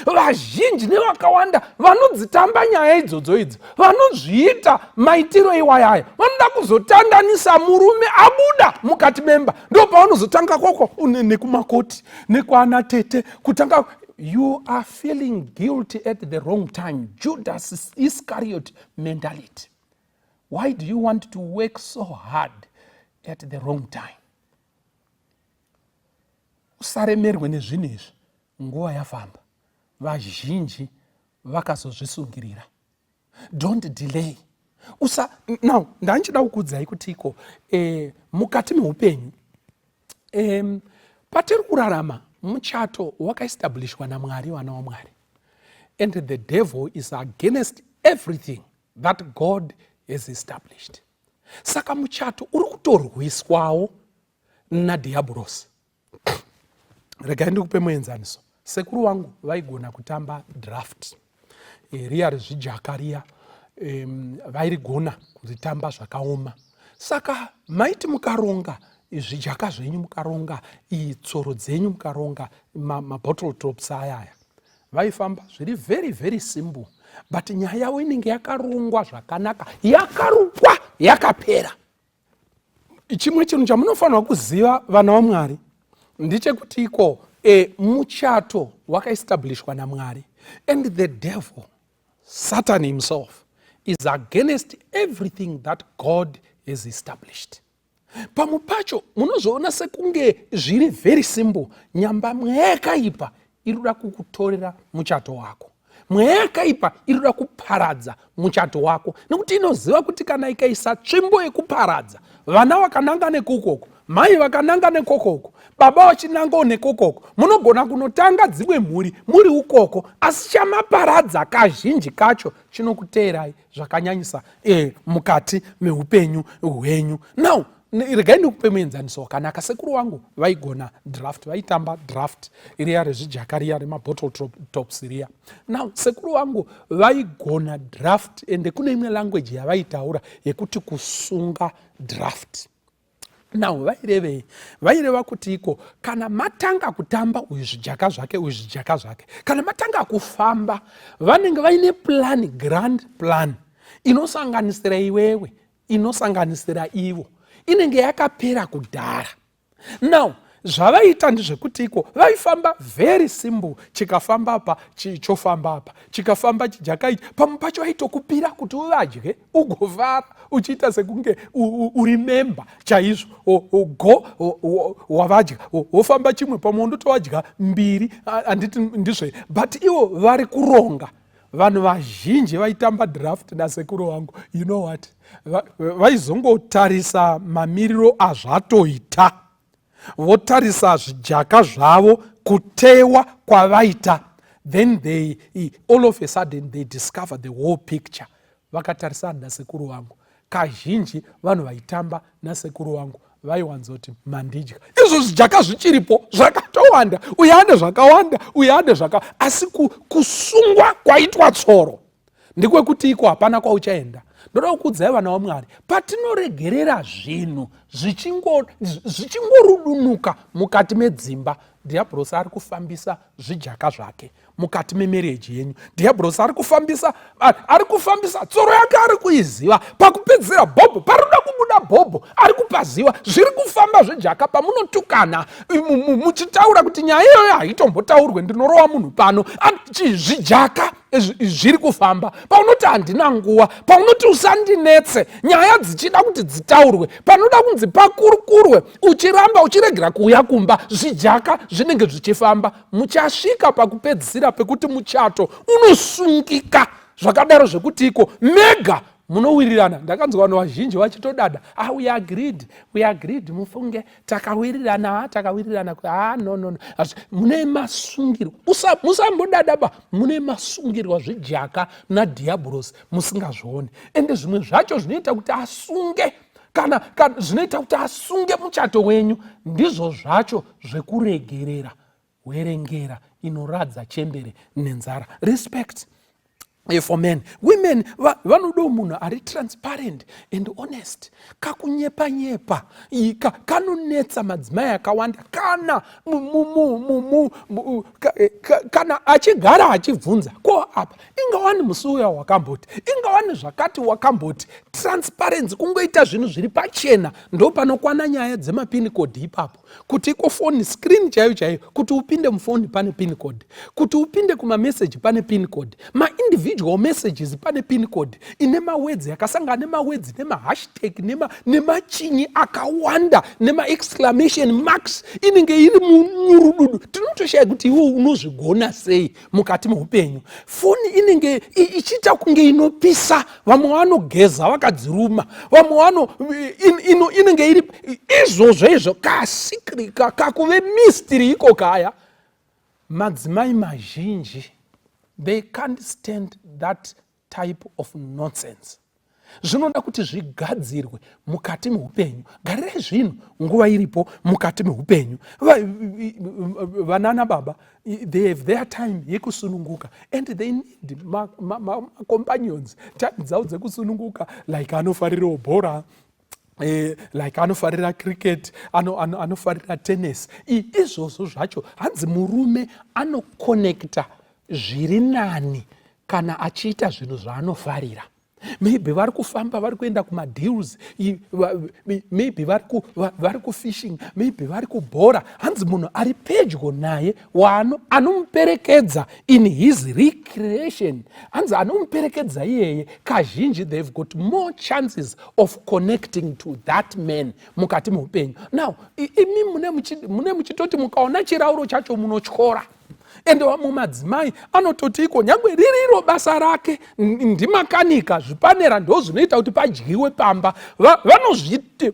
Vazhinji nevakawanda vanodzitamba nyaya idzodzo idzo, vanozviita maitiro iwayaya, vanoda kuzotandanisa murume abuda mukati memba, ndo pavanozotanga koko nekumakoti nekwana tete kutanga. You are feeling guilty at the wrong time. Judas Iscariot mentality. Why do you want to work so hard at the wrong time? Usaremerwe nezvinhu izvi, nguva yafamba. Vazhinji vakazozvisungirira. Don't delay. Now, ndanchida kukuudzai kuti iko mukati meupenyu patiri kurarama muchato wakaestablishwa naMwari, vana vaMwari. And the devil is against everything that God has established. Saka muchato uri kutorwiswawo nadiabolos. Regai ndikupe muenzaniso. Sekuru wangu vaigona kutamba draft, riya rezvijaka riya, vairigona kutamba zvakaoma. Saka maiti mukaronga zvijaka zvenyu mukaronga, tsoro dzenyu mukaronga, mabottle tops ayaya, vaifamba zviri very very simple, but nyaya yavo inenge yakarongwa zvakanaka, yakarukwa yakapera. Chimwe chinhu chamunofanirwa kuziva vana vaMwari ndechekuti iko muchato wakaestablishwa naMwari, and the devil, Satan himself, is against everything that God has established. Pamwe pacho munozoona sekunge zviri very simple, nyamba mweya yakaipa inoda kukutorera muchato wako, mweya yakaipa inoda kuparadza muchato wako, nekuti inoziva kuti kana ikaisa tsvimbo yekuparadza, vana vakananga nekukoko, mai vakananga nekokoko, baba vachinangawo nekokoko, munogona kunotanga dzimwe mhuri muri ukoko, asi chamaparadza kazhinji kacho chinokuteerai zvakanyanyisa mukati meupenyu hwenyu. Now, regai ndikupe muenzaniso wakanaka. Sekuru wangu vaigona draft, vaitamba draft riya rezvijaka riya remabottle tops riya. Now, sekuru wangu vaigona draft, ende kune imwe language yavaitaura yekuti kusunga draft. Now, vairevei? Vaireva kuti iko kana matanga kutamba uyu zvijaka zvake, uyu zvijaka zvake, kana matanga kufamba, vanenge vaine plan, grand plan, inosanganisira iwewe, inosanganisira ivo, inenge yakapera kudhara. Now, zvavaita ndezvekuti iko vaifamba very simple, chikafamba apa chofamba apa, chikafamba chijaka ichi, pamwe pacho vaitokupira kuti uvadye ugovara uchiita sekunge uri memba chaizvo, go wavadya, wofamba chimwe pamwe undotovadya mbiri, anditi ndizve, but ivo vari kuronga. Vanhu vazhinji vaitamba draft nasekuru wangu, you know what, vaizongotarisa mamiriro azvatoita, votarisa zvijaka zvavo kutewa kwavaita, then they all of a sudden they discover the whole picture. Vakatarisana nasekuru wangu, kazhinji vanhu vaitamba nasekuru wangu vaiwanzoti mandidya. Izvo zvijaka zvichiripo zvakatowanda, uyande zvakawanda, uyande asi kusungwa kwaitwa tsoro ndikwekuti iko hapana kwauchaenda. Ndoda kukuudzai vana vaMwari, patinoregerera zvinhu zvichingorudunuka mukati medzimba, dhiabhorosi ari kufambisa zvijaka zvake mukati memereji yenyu. Dhiabhorosi ari kufambisa tsoro yake, ari kuiziva, pakupedzera bhobho, parikuda kubuda bhobho, ari kupaziva, zviri kufamba zvijaka. Pamunotukana muchitaura kuti nyaya iyoyo haitombotaurwe, ndinorova munhu pano, zvijaka zviri kufamba. Paunoti handina nguva, paunoti usandinetse, nyaya dzichida kuti dzitaurwe, panoda kunzi pakurukurwe, uchiramba uchiregera kuuya kumba, zvijaka zvinenge zvichifamba. Muchasvika pakupedzisira pekuti muchato unosungika zvakadaro zvekuti iko mega munowirirana. Ndakanzwa vanhu vazhinji vachitodada, we agreed, mufunge takawirirana, no. Mune masungirwa, musambodadaba, mune masungirwa zvijaka nadhiabhorosi musingazvioni. Ende zvimwe zvacho zvinoita kuti asunge, kana zvinoita kuti asunge muchato wenyu, ndizvo zvacho zvekuregerera. Werengera inoradza chembere nenzara. Respect for men. Women vanodo munhu ari transparent and honest. Kakunyepa kanonetsa madzimai akawanda kana achigara achibvunza, ko apa ingawani musi uya wakamboti, ingawani zvakati wakamboti. Transparency, kungoita zvinhu zviri pachena, ndo panokwana nyaya dzemapin code ipapo. Kuti iko phone screen chaiyo, kuti upinde mufoni pane pin code, kuti upinde kumamessage pane pin code, individual messages pane pin code ine mawords yakasangana nemawords nemahashtag nemachinyi akawanda nema-exclamation marks, inenge iri murududu. Tinotoshaya kuti iwo unozvigona sei mukati meupenyu. Foni inenge ichiita kunge inopisa, vamwe vanogeza vakadziruma, vamwe inenge iri izvozvo kakuve mystery iko kaya. Madzimai mazhinji, they can't stand that type of nonsense. Zvinoda kuti zvigadzirwe mukati meupenyu. Garirai zvinhu nguva iripo mukati meupenyu. Vanana baba, they have their time yekusununguka, and they need companions. Time dzavo dzekusununguka, like anofarirawo bhora, like anofarira cricket, anofarira tennis. Izvozvo zvacho hanzi murume anokonekta zviri nani kana achiita zvinhu zvaanofarira. Maybe vari kufamba vari kuenda kumadeals, maybe vari kufishing, maybe vari kubhora. Hanzi munhu ari pedyo naye anomuperekedza in his recreation. Hanzi anomuperekedza iyeye kazhinji they've got more chances of connecting to that man mukati muupenyu. Now imi mune muchitoti mukaona chirauro chacho munotyora. Ende mumadzimai anototi iko nyangwe ririro basa rake ndimakanika, zvipanera ndo zvinoita kuti padyiwe pamba.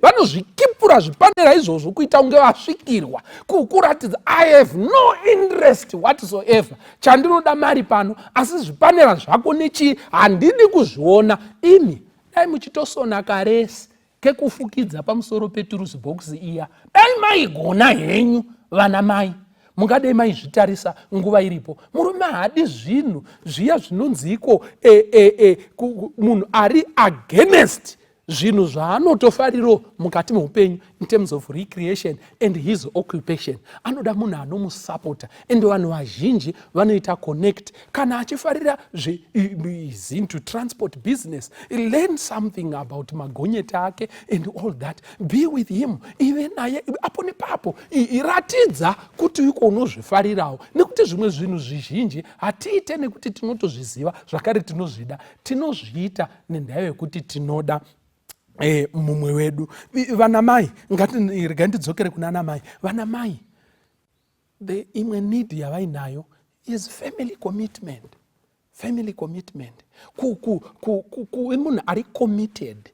Vanozvikipura zvipanera izvozvo kuita unge vasvikirwa, kuratidza I have no interest whatsoever. Chandinoda mari pano, asi zvipanera zvako nechi handidi kuzviona. Imi dai muchitosona karesi kekufukidza pamusoro peturusi box iya, dai maigona henyu vana mai. Mungadai maizvitarisa nguva iripo. Murume haadi zvinhu zviya zvinonziko munhu ari against zvinhu zvaanotofariro mukati muupenyu in terms of recreation and his occupation. Anoda munhu anomusapota, ende vanhu vazhinji vanoita connect kana achifarira is into transport business. Learn something about magonyeta ake and all that. Be with him. Ive naye apo nepapo iratidza kuti iko unozvifarirawo, nekuti zvimwe zvinhu zvizhinji hatiite nekuti tinotozviziva zvakare tinozvida, tinozviita nendaya yekuti tinoda mumwe wedu. Vana mai, rega ndidzokere kuna ana mai. Vana mai, the imwe need yavainayo is family commitment. Family commitment. Munhu ari committed.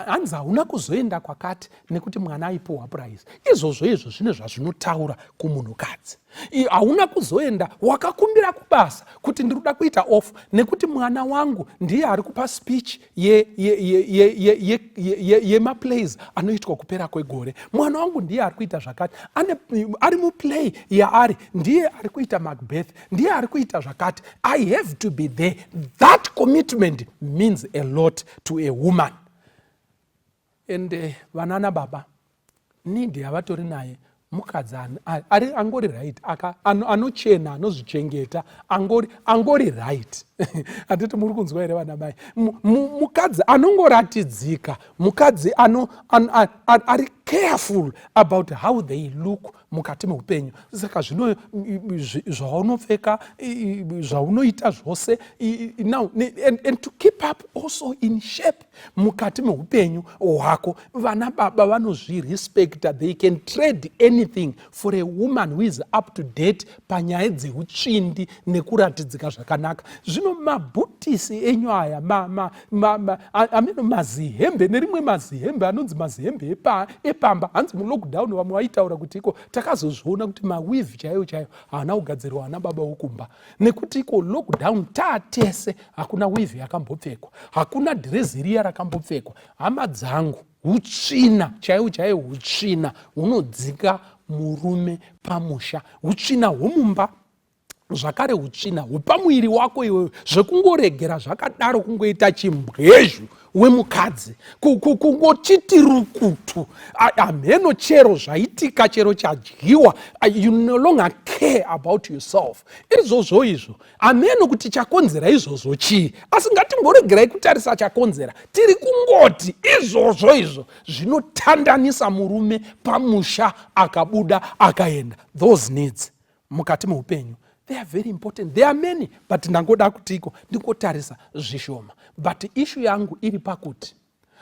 Hanzi hauna kuzoenda kwakati nekuti mwana aipiwa prize. Izvozvo zvine zvazvinotaura kumunhukadzi. Hauna kuzoenda wakakumbira kubasa kuti ndinoda kuita off nekuti mwana wangu ndiye ari kupa speech yemaplays anoitwa kupera kwegore. Mwana wangu ndiye ari kuita zvakati, ari muplay yaari, ndiye ari kuita Macbeth, ndiye ari kuita zvakati. I have to be there. That commitment means a lot to a woman. And vanana baba, need yavatori naye mukadzi angori right, anochena, anozvichengeta, angori right. Handiti muri kunzwa here vana mai. Mukadzi anongoratidzika, mukadzi ari careful about how they look mukati meupenyu. Saka zvino zvaunopfeka, zvaunoita zvose, now and to keep up also in shape mukati meupenyu hwako. Vana baba vanozvirespecta. They can trade anything for a woman who is up to date panyaya dzeutsvindi nekuratidzika zvakanaka. Zvino mabhutisi enyu aya, ameno mazihembe, nerimwe mazihembe anonzi mazihembe epamba. Hanzi mulockdown vamwe vaitaura kuti iko takazozviona kuti mawivi chaiyo haana kugadzirwa ana baba vokumba, nekuti iko lockdown taatese hakuna wivi yakambopfekwa, hakuna dhirezi riya rakambopfekwa. Hama dzangu, utsvina chaiyo utsvina hunodzika murume pamusha, utsvina hwemumba, zvakare utsvina hwepamuviri wako iwewe, zvekungoregera zvakadaro kungoita chimbwezhu wemukadzi, kungochiti rukutu, ameno chero zvaitika, chero chadyiwa, you no longer care about yourself. Izvozvo izvo, ameno kuti chakonzera izvozvo chii, asi ngatimboregerai kutarisa chakonzera. Tiri kungoti izvozvo izvo zvinotandanisa murume pamusha akabuda akaenda. Those needs mukati meupenyu, they are very important. There are many, but ndangoda kutiko ndingotarisa zvishoma. But issue yangu iri pakuti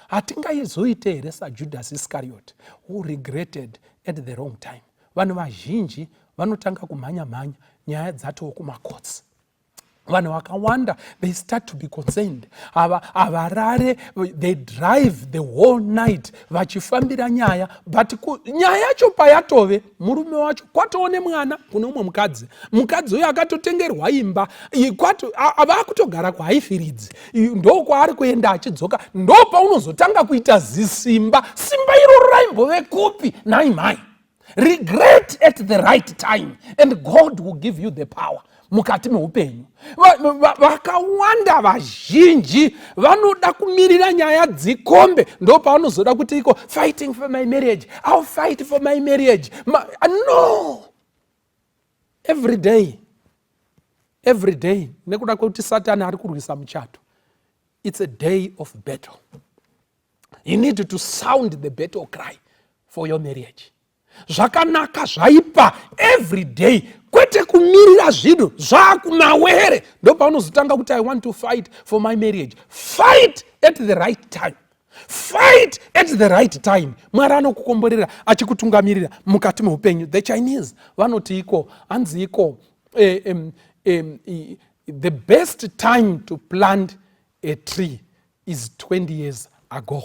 hatingaizoite here saJudas Iscariot who regretted at the wrong time. Vanhu vazhinji vanotanga kumhanya nyaya dzatoo kumakotsi. Vanhu vakawanda, they start to be concerned. Avarare, they drive the whole night vachifambira nyaya, but nyaya yacho payatove, murume wacho kwatoone mwana kuno umwe mukadzi uyo akatotengerwa imba, vakutogara kwaaifiridzi, ndo kwaari kuenda achidzoka, ndo paunozotanga kuita simba iroro raimbove kupi nai mai. Regret at the right time and God will give you the power. Mukati meupenyu. Vakawanda vazhinji vanoda kumirira nyaya dzikombe ndo paanozoda kuti iko fighting for my marriage. I'll fight for my marriage. No. Every day nekuda kwekuti Satani ari kurwisa muchato. It's a day of battle. You need to sound the battle cry for your marriage. Zvakanaka zvaipa every day. Kwete kumirira zvinhu zvakumawere. Ndo paunozotanga kuti I want to fight for my marriage. Fight at the right time. Fight at the right time. Mwari anokukomborera achikutungamirira mukati meupenyu. The Chinese vanoti iko anzi iko the best time to plant a tree is 20 years ago.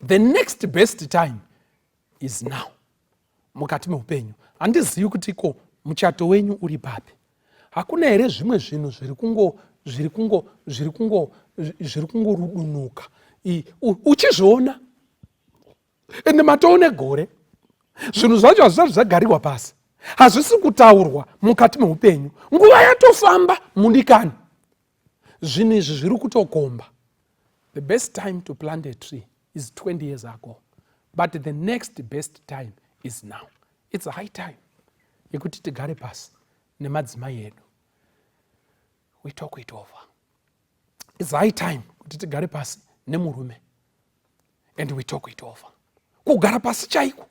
The next best time is now. Mukati meupenyu. Handizivi kuti iko muchato wenyu uri papi. Hakuna here zvimwe zvinhu zviri kungorudunuka. Uchizviona. Ende matoone gore. Zvinhu zvacho hazvisati zvagariwa pasi. Hazvisi kutaurwa mukati meupenyu. Nguva yatofamba mudikani. Zvinhu izvi zviri kutokomba. The best time to plant a tree is 20 years ago. But the next best time is now. It's a high time. Yekuti tigare pasi nemadzimai edu. We talk it over. It's high time kuti tigare pasi nemurume. And we talk it over. Kugara pasi chaiko.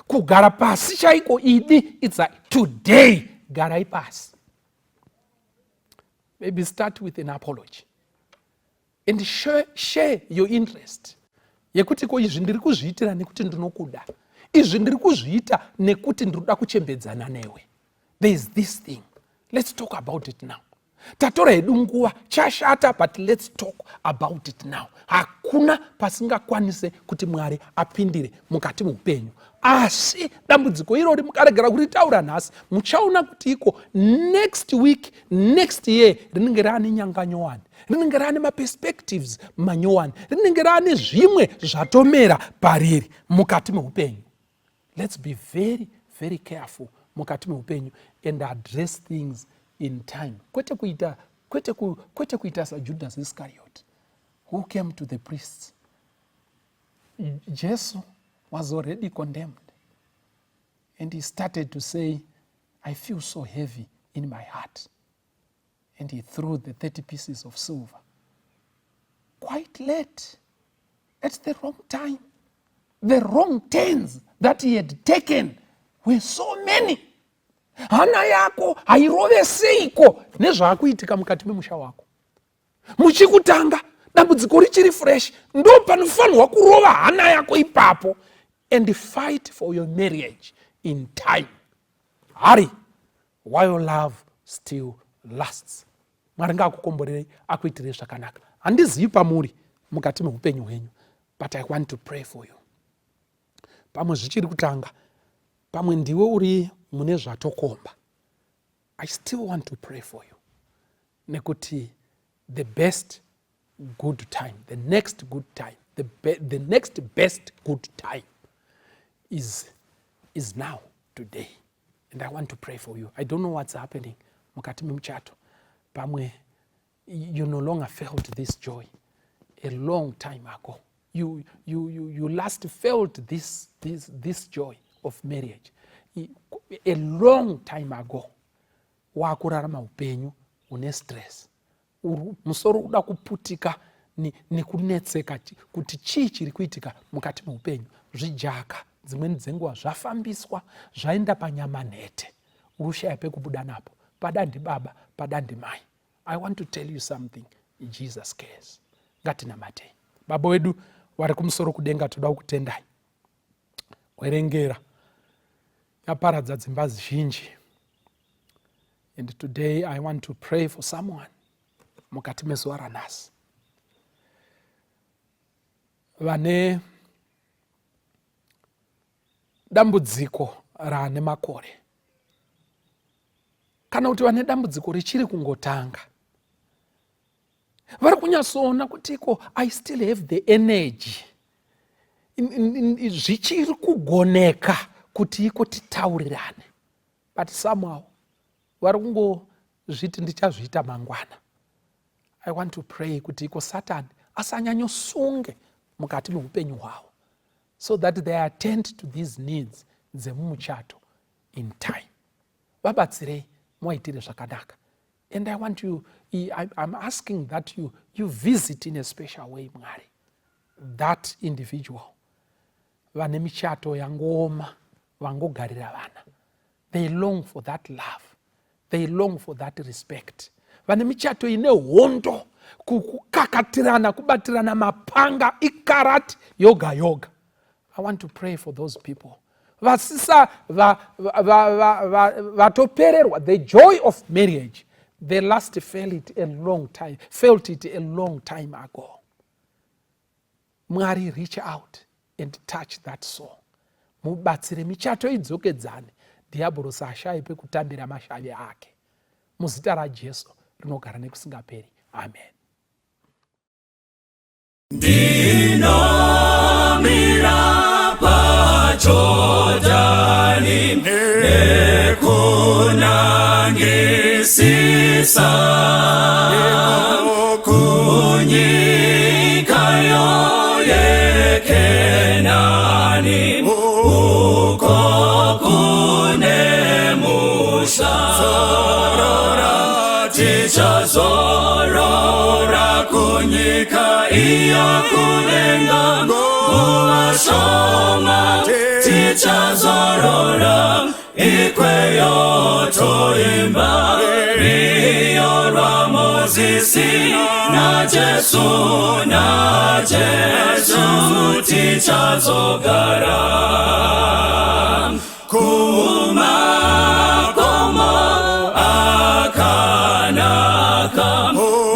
Kugara pasi chaiko idi. It's a today garai pasi. Maybe start with an apology. And share your interest. Yekuti ko izvi ndiri kuzviitira nekuti ndinokuda. Izvi ndiri kuzviita nekuti ndinoda kuchembedzana newe. There is this thing. Let's talk about it now. Tatora hedu nguva chashata, but let's talk about it now. Hakuna pasingakwanise kuti Mwari apindire mukati meupenyu. Asi dambudziko irori mukaregera kuritaura nhasi, muchaona kuti iko next week, next year rinenge rane nyanga nyowani. Rinenge rane maperspectives manyowani. Rinenge rane zvimwe zvatomera pariri mukati meupenyu. Let's be very, very careful mukati meupenyu and address things in time. Kwete kuita sa Judas Iscariot, who came to the priests. Jesus was already condemned. And he started to say, I feel so heavy in my heart. And he threw the 30 pieces of silver. Quite late. At the wrong time. The wrong turns that he had taken were so many. Hana yako hairove seiko nezvaakuitika mukati memusha wako. Muchikutanga dambudziko richiri fresh, ndo panofanirwa kurova hana yako ipapo and fight for your marriage in time. Hurry while love still lasts. Mwari ngakukomborerei akuitirei zvakanaka. Handizivi pamuri mukati meupenyu hwenyu, but I want to pray for you. Pamwe zvichiri kutanga, pamwe ndiwe uri mune zvatokomba. I still want to pray for you. Nekuti the best good time, the next good time, the next best good time is now, today. And I want to pray for you. I don't know what's happening mukati memuchato. Pamwe you no longer felt this joy a long time ago. You last felt this joy of marriage a long time ago. Wakurarama upenyu une stress. Musoro uda kuputika nekunetseka kuti chii chiri kuitika mukati meupenyu. Zvijaka, dzimweni dzenguva zvafambiswa, zvaenda panyama nhete. Urushaya pekubuda napo. Padandi baba, padandi mai. I want to tell you something. Jesus cares. Ngatinamate. Baba wedu vari kumusoro kudenga, toda kukutendai. Werengera yaparadza dzimba zhinji. And today I want to pray for someone mukati mezuva ranhasi. Vane dambudziko rane makore. Kana kuti vane dambudziko richiri kungotanga. Vari kunyatsoona kuti I still have the energy zvichiri kugoneka kuti iko titaurirane, but somehow vari kungozviti ndichazviita mangwana. I want to pray kuti iko Satani asanyanyosunge mukati meupenyu hwavo, so that they attend to these needs dzemumuchato in time. Vabatsirei muvaitire zvakanaka. And I want you, I'm asking that you visit in a special way, Mwari, that individual. Vane michato yangoma, vangogarira vana. They long for that love. They long for that respect. Vane michato ine hondo, kukakatirana, kubatirana mapanga, ikarati, yoga. I want to pray for those people. Vasisa vatopererwa, the joy of marriage, they last felt it a long time ago. Mwari, reach out and touch that soul. Mubatsire michato idzokedzane, diabolo saashaye pekutambira mashavi ake. Muzita raJesu rinogara nekusingaperi. Amen. Ndinomira paJordani nekunangisisa kunyika yeKenani uko kune musha tichazorora kunyika iya kulenga muvashoma tichazorora ikweyo toimba riyo rwa Mozisi na Jesu tichazogara kumakomo akanaka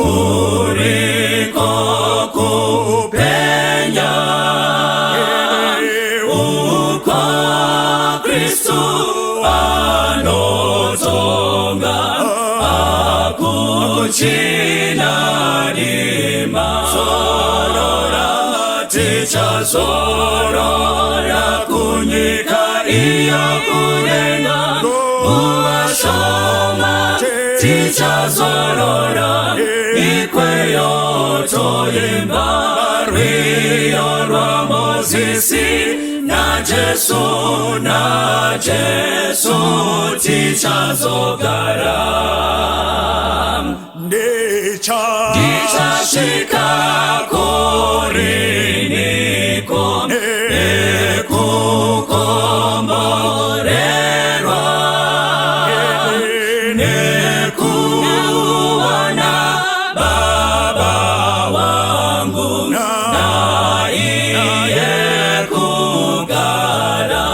uriko kupenya uko Kristu anotonga akuchinanima tichazorora kunyika iya kulenga muvashoma tichazorora ikweyo toimba riyo rwa Mozisi na Jesu tichazogara. Ndichashika koriniko nekukomborerwa nekuona Baba wangu na iye kugara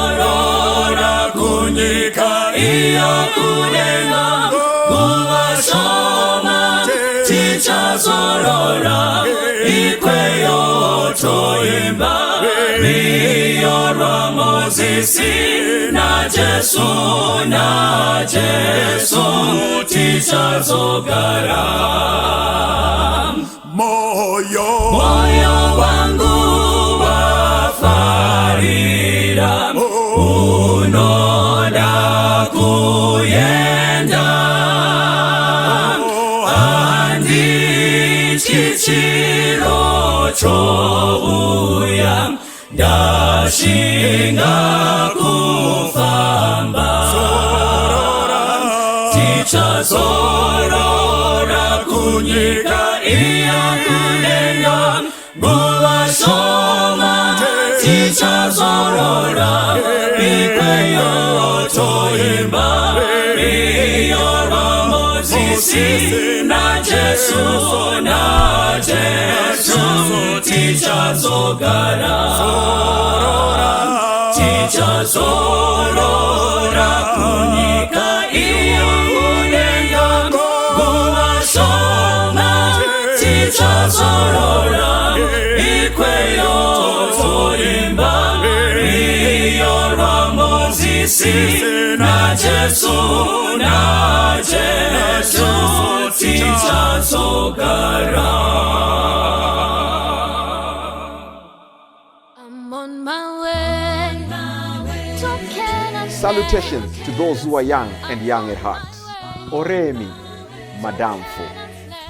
tichazorora kunyika iya kulenga muvashoma tichazorora ikweyo toimba riyo rwa Mozisi na Jesu tichazogara. Moyo wangu wafarira unoda kuyenda andichichiro chouya ndashinga kufamba tichazorora kunyika iya kulenga muvashoma tichazorora ikweyo toimba riyo rwa Mozisi na Jesu tichazogara tichazorora kunyika iya kulenga muvashoma tichazorora ikweyo toimba riyo rwa Mozisi na Jesu tichazogara. Salutations to those who are young and young at heart. Oremi, Madame Fo.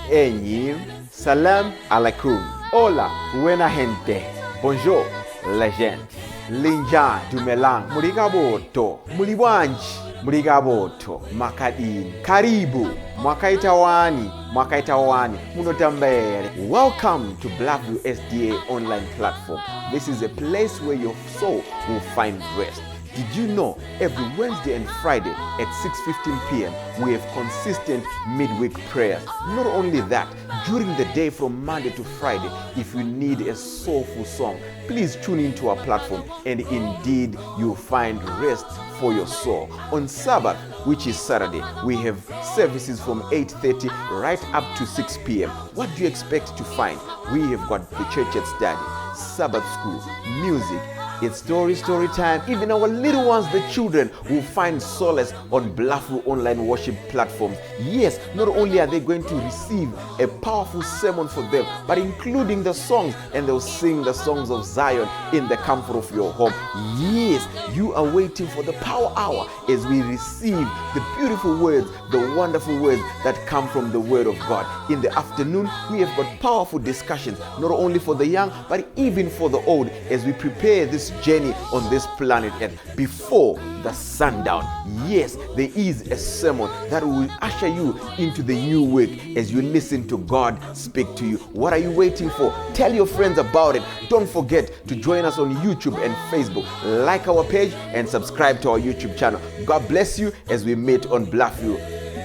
Enyi, Salam alaikum. Hola, buena gente. Bonjour, la gente. Linja, Dumelang. Murigaboto. Mulibwanji. Murigaboto. Makadini. Karibu. Mwakaitawani. Mwakaitawani. Munotambere. Welcome to Blackview SDA online platform. This is a place where your soul will find rest. Did you know every Wednesday and Friday at 6:15 p.m. we have consistent midweek prayers? Not only that, during the day from Monday to Friday, if you need a soulful song, please tune into our platform and indeed you'll find rest for your soul. On Sabbath, which is Saturday, we have services from 8:30 right up to 6 p.m. What do you expect to find? We have got the church at study, Sabbath school, music, it's story time. Even our little ones, the children, will find solace on Blackview online worship platforms. Yes, not only are they going to receive a powerful sermon for them, but including the songs, and they'll sing the songs of Zion in the comfort of your home. Yes, you are waiting for the power hour as we receive the beautiful words, the wonderful words that come from the Word of God. In the afternoon, we have got powerful discussions, not only for the young, but even for the old, as we prepare this journey on this planet Earth before the sundown. Yes, there is a sermon that will usher you into the new week as you listen to God speak to you. What are you waiting for? Tell your friends about it. Don't forget to join us on YouTube and Facebook. Like our page and subscribe to our YouTube channel. God bless you as we meet on Blackview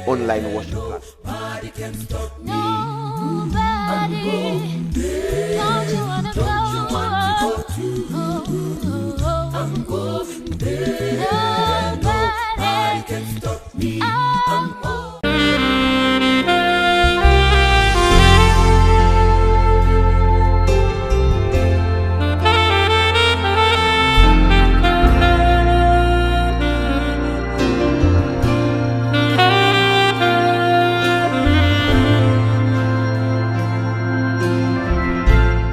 online worship platform. Nobody can stop me. Nobody. Don't you wanna go?